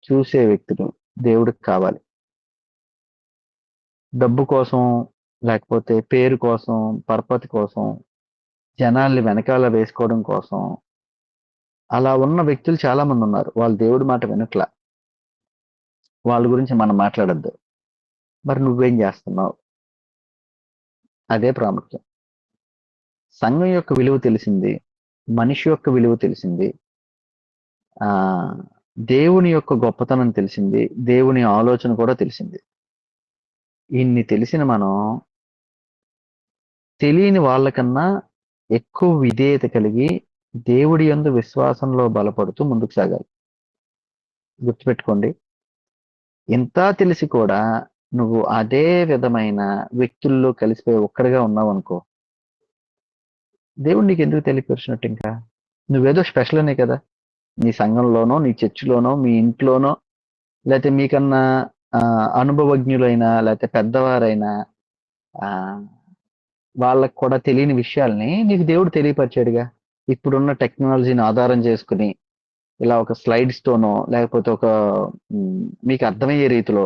చూసే వ్యక్తులు దేవుడికి కావాలి. డబ్బు కోసం, లేకపోతే పేరు కోసం, పరపతి కోసం, జనాల్ని వెనకాల వేసుకోవడం కోసం అలా ఉన్న వ్యక్తులు చాలా మంది ఉన్నారు. వాళ్ళు దేవుడి మాట వినట్లా. వాళ్ళ గురించి మనం మాట్లాడొద్దు. మరి నువ్వేం చేస్తున్నావు? అదే ప్రాముఖ్యం. సంఘం యొక్క విలువ తెలిసింది, మనిషి యొక్క విలువ తెలిసింది, ఆ దేవుని యొక్క గొప్పతనం తెలిసింది, దేవుని ఆలోచన కూడా తెలిసింది. ఇన్ని తెలిసిన మనం తెలియని వాళ్ళకన్నా ఎక్కువ విధేయత కలిగి దేవుడి యందు విశ్వాసంలో బలపడుతూ ముందుకు సాగాలి. గుర్తుపెట్టుకోండి, ఇంత తెలిసి కూడా నువ్వు అదే విధమైన వ్యక్తుల్లో కలిసిపోయి ఒక్కడిగా ఉన్నావు అనుకో, దేవుడు నీకు ఎందుకు తెలియపరిచినట్టు? ఇంకా నువ్వేదో స్పెషల్ అనే కదా. నీ సంఘంలోనో, నీ చర్చిలోనో, మీ ఇంట్లోనో, లేకపోతే మీకన్నా అనుభవజ్ఞులైనా లేకపోతే పెద్దవారైనా వాళ్ళకు కూడా తెలియని విషయాల్ని నీకు దేవుడు తెలియపరిచాడుగా. ఇప్పుడున్న టెక్నాలజీని ఆధారం చేసుకుని ఇలా ఒక స్లైడ్స్ తోనో లేకపోతే ఒక మీకు అర్థమయ్యే రీతిలో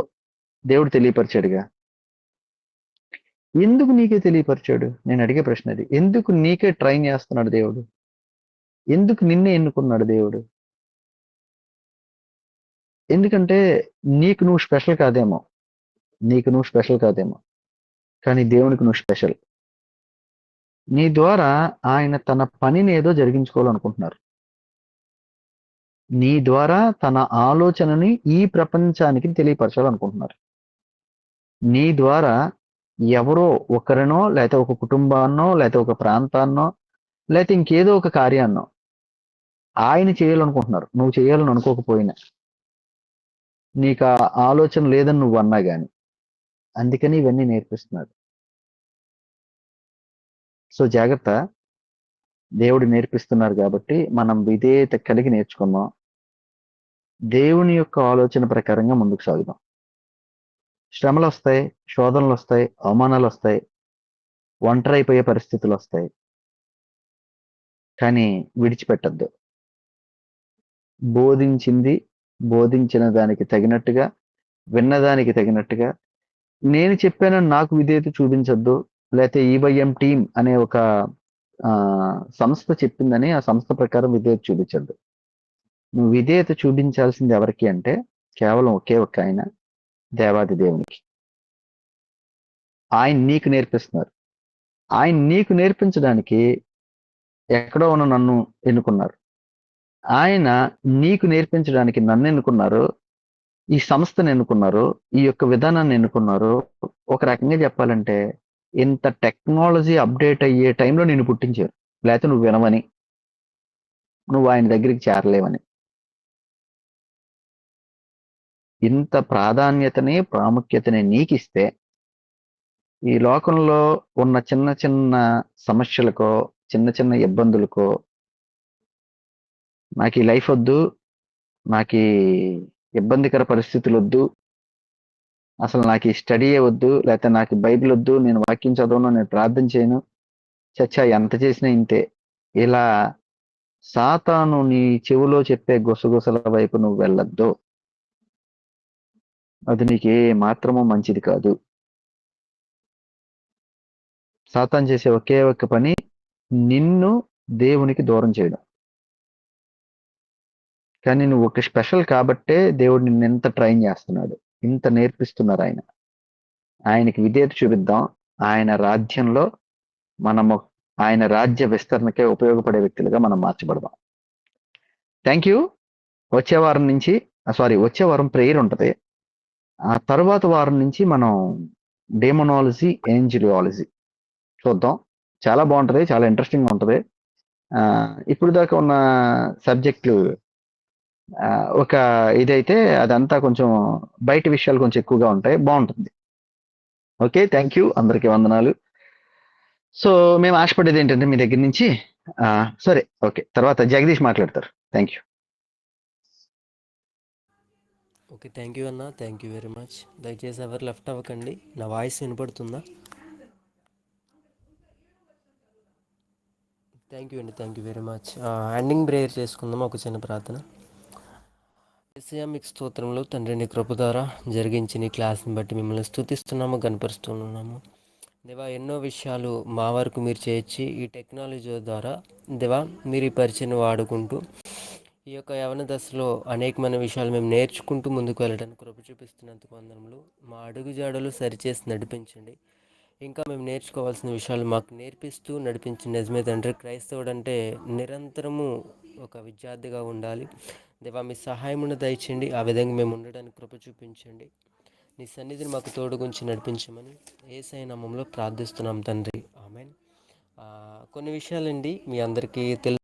దేవుడు తెలియపరిచాడుగా. ఎందుకు నీకే తెలియపరిచాడు? నేను అడిగే ప్రశ్న అది. ఎందుకు నీకే ట్రైన్ చేస్తున్నాడు దేవుడు? ఎందుకు నిన్నే ఎన్నుకున్నాడు దేవుడు? ఎందుకంటే నీకు నువ్వు స్పెషల్ కాదేమో, నీకు నువ్వు స్పెషల్ కాదేమో. కానీ దేవునికి నువ్వు స్పెషల్. నీ ద్వారా ఆయన తన పనిని ఏదో జరిగించుకోవాలనుకుంటున్నారు. నీ ద్వారా తన ఆలోచనని ఈ ప్రపంచానికి తెలియపరచాలనుకుంటున్నారు. నీ ద్వారా ఎవరో ఒకరినో, లేకపోతే ఒక కుటుంబాన్నో, లేకపోతే ఒక ప్రాంతాన్నో, లేకపోతే ఇంకేదో ఒక కార్యాన్నో ఆయన చేయాలనుకుంటున్నారు. నువ్వు చేయాలని అనుకోకపోయినా. నీకు ఆ ఆలోచన లేదని నువ్వు అన్నా గాని. అందుకని ఇవన్నీ నేర్పిస్తున్నాడు. సో జాగ్రత్త. దేవుడు నేర్పిస్తున్నారు కాబట్టి మనం విధేయత కలిగి నేర్చుకుందాం. దేవుని యొక్క ఆలోచన ప్రకారంగా ముందుకు సాగుదాం. శ్రమలు వస్తాయి, శోధనలు వస్తాయి, అవమానాలు వస్తాయి, ఒంటరైపోయే పరిస్థితులు వస్తాయి. కానీ విడిచిపెట్టద్దు. బోధించిన దానికి తగినట్టుగా, విన్నదానికి తగినట్టుగా, నేను చెప్పానని నాకు విధేయత చూపించొద్దు. లేకపోతే ఈవైఎం టీమ్ అనే ఒక సంస్థ చెప్పిందని ఆ సంస్థ ప్రకారం విధేయత చూపించద్దు. నువ్వు విధేయత చూపించాల్సింది ఎవరికి అంటే కేవలం ఒకే ఒక్క ఆయన, దేవాది దేవునికి. ఆయన నీకు నేర్పిస్తున్నారు. ఆయన నీకు నేర్పించడానికి ఎక్కడో ఉన్న నన్ను ఎన్నుకున్నారు. ఆయన నీకు నేర్పించడానికి నన్ను ఎన్నుకున్నారు, ఈ సంస్థను ఎన్నుకున్నారు, ఈ యొక్క విధానాన్ని ఎన్నుకున్నారు. ఒక రకంగా చెప్పాలంటే ఇంత టెక్నాలజీ అప్డేట్ అయ్యే టైంలో నిన్ను పుట్టించారు. లేకపోతే నువ్వు వినవని, నువ్వు ఆయన దగ్గరికి చేరలేవని. ఇంత ప్రాధాన్యతని, ప్రాముఖ్యతని నీకిస్తే ఈ లోకంలో ఉన్న చిన్న చిన్న సమస్యలకో, చిన్న చిన్న ఇబ్బందులకో, నాకు ఈ లైఫ్ వద్దు, నాకు ఈ ఇబ్బందికర పరిస్థితులు వద్దు, అసలు నాకు ఈ స్టడీయే వద్దు, లేకపోతే నాకు బైబిల్ వద్దు, నేను వాక్యం చదవను, నేను ప్రార్థన చేయను, చచ్చా ఎంత చేసినా ఇంతే, ఇలా సాతాను నీ చెవిలో చెప్పే గుసగుసల వైపు నువ్వు వెళ్ళొద్దు. అది నీకు ఏ మాత్రమూ మంచిది కాదు. సాతాను చేసే ఒకే ఒక్క పని నిన్ను దేవునికి దూరం చేయడం. కానీ నువ్వు ఒక స్పెషల్ కాబట్టే దేవుడు నిన్ను ఎంత ట్రైన్ చేస్తున్నాడు, ఇంత నేర్పిస్తున్నారు ఆయన. ఆయనకి విధేయత చూపిద్దాం. ఆయన రాజ్యంలో మనము ఆయన రాజ్య విస్తరణకే ఉపయోగపడే వ్యక్తులుగా మనం మార్చబడదాం. Thank you. వచ్చే వారం ప్రేయర్ ఉంటుంది. ఆ తర్వాత వారం నుంచి మనం డెమోనాలజీ, ఏంజిలియాలజీ చూద్దాం. చాలా బాగుంటది, చాలా ఇంట్రెస్టింగ్ ఉంటుంది. ఇప్పుడు దాకా ఉన్న సబ్జెక్టులు ఒక ఇదైతే అదంతా కొంచెం బయట విషయాలు కొంచెం ఎక్కువగా ఉంటాయి, బాగుంటుంది. Okay, thank you. అందరికీ వందనాలు. సో మేము ఆశపడేది ఏంటంటే మీ దగ్గర నుంచి సరే, ఓకే, తర్వాత జగదీష్ మాట్లాడతారు. Thank you. Okay, thank you అన్న, థ్యాంక్ యూ వెరీ మచ్. దయచేసి ఎవరు లెఫ్ట్ అవ్వకండి. నా వాయిస్ వినపడుతుందా? థ్యాంక్ యూ అండి, thank you very much. Ending prayer చేసుకుందాం. ఒక చిన్న ప్రార్థన. యేసయ్యా మీకు స్తోత్రంలో తండ్రి, నీ కృప ద్వారా జరిగించిన ఈ క్లాస్ని బట్టి మిమ్మల్ని స్తుతిస్తున్నాము, కనపరుస్తున్నాము. దేవా, ఎన్నో విషయాలు మా వరకు మీరు చేయొచ్చి ఈ టెక్నాలజీ ద్వారా దేవా మీరు ఈ పరిచయం వాడుకుంటూ ఈ యొక్క యవన దశలో అనేకమైన విషయాలు మేము నేర్చుకుంటూ ముందుకు వెళ్ళడానికి కృప చూపిస్తున్నందుకు వందనములు. మా అడుగు జాడలు సరిచేసి నడిపించండి. ఇంకా మేము నేర్చుకోవాల్సిన విషయాలు మాకు నేర్పిస్తూ నడిపించిన నిజమే తండ్రి. క్రైస్తవుడు అంటే నిరంతరము ఒక విద్యార్థిగా ఉండాలి. దేవా, మీ సహాయమును దయచేయండి. ఆ విధంగా మేము ఉండడానికి కృప చూపించండి. నీ సన్నిధిని మాకు తోడుగుంచి నడిపించమని యేసయ్య నామములో ప్రార్థిస్తున్నాం తండ్రి. ఆమేన్. కొన్ని విషయాలండి మీ అందరికీ తెలుసు.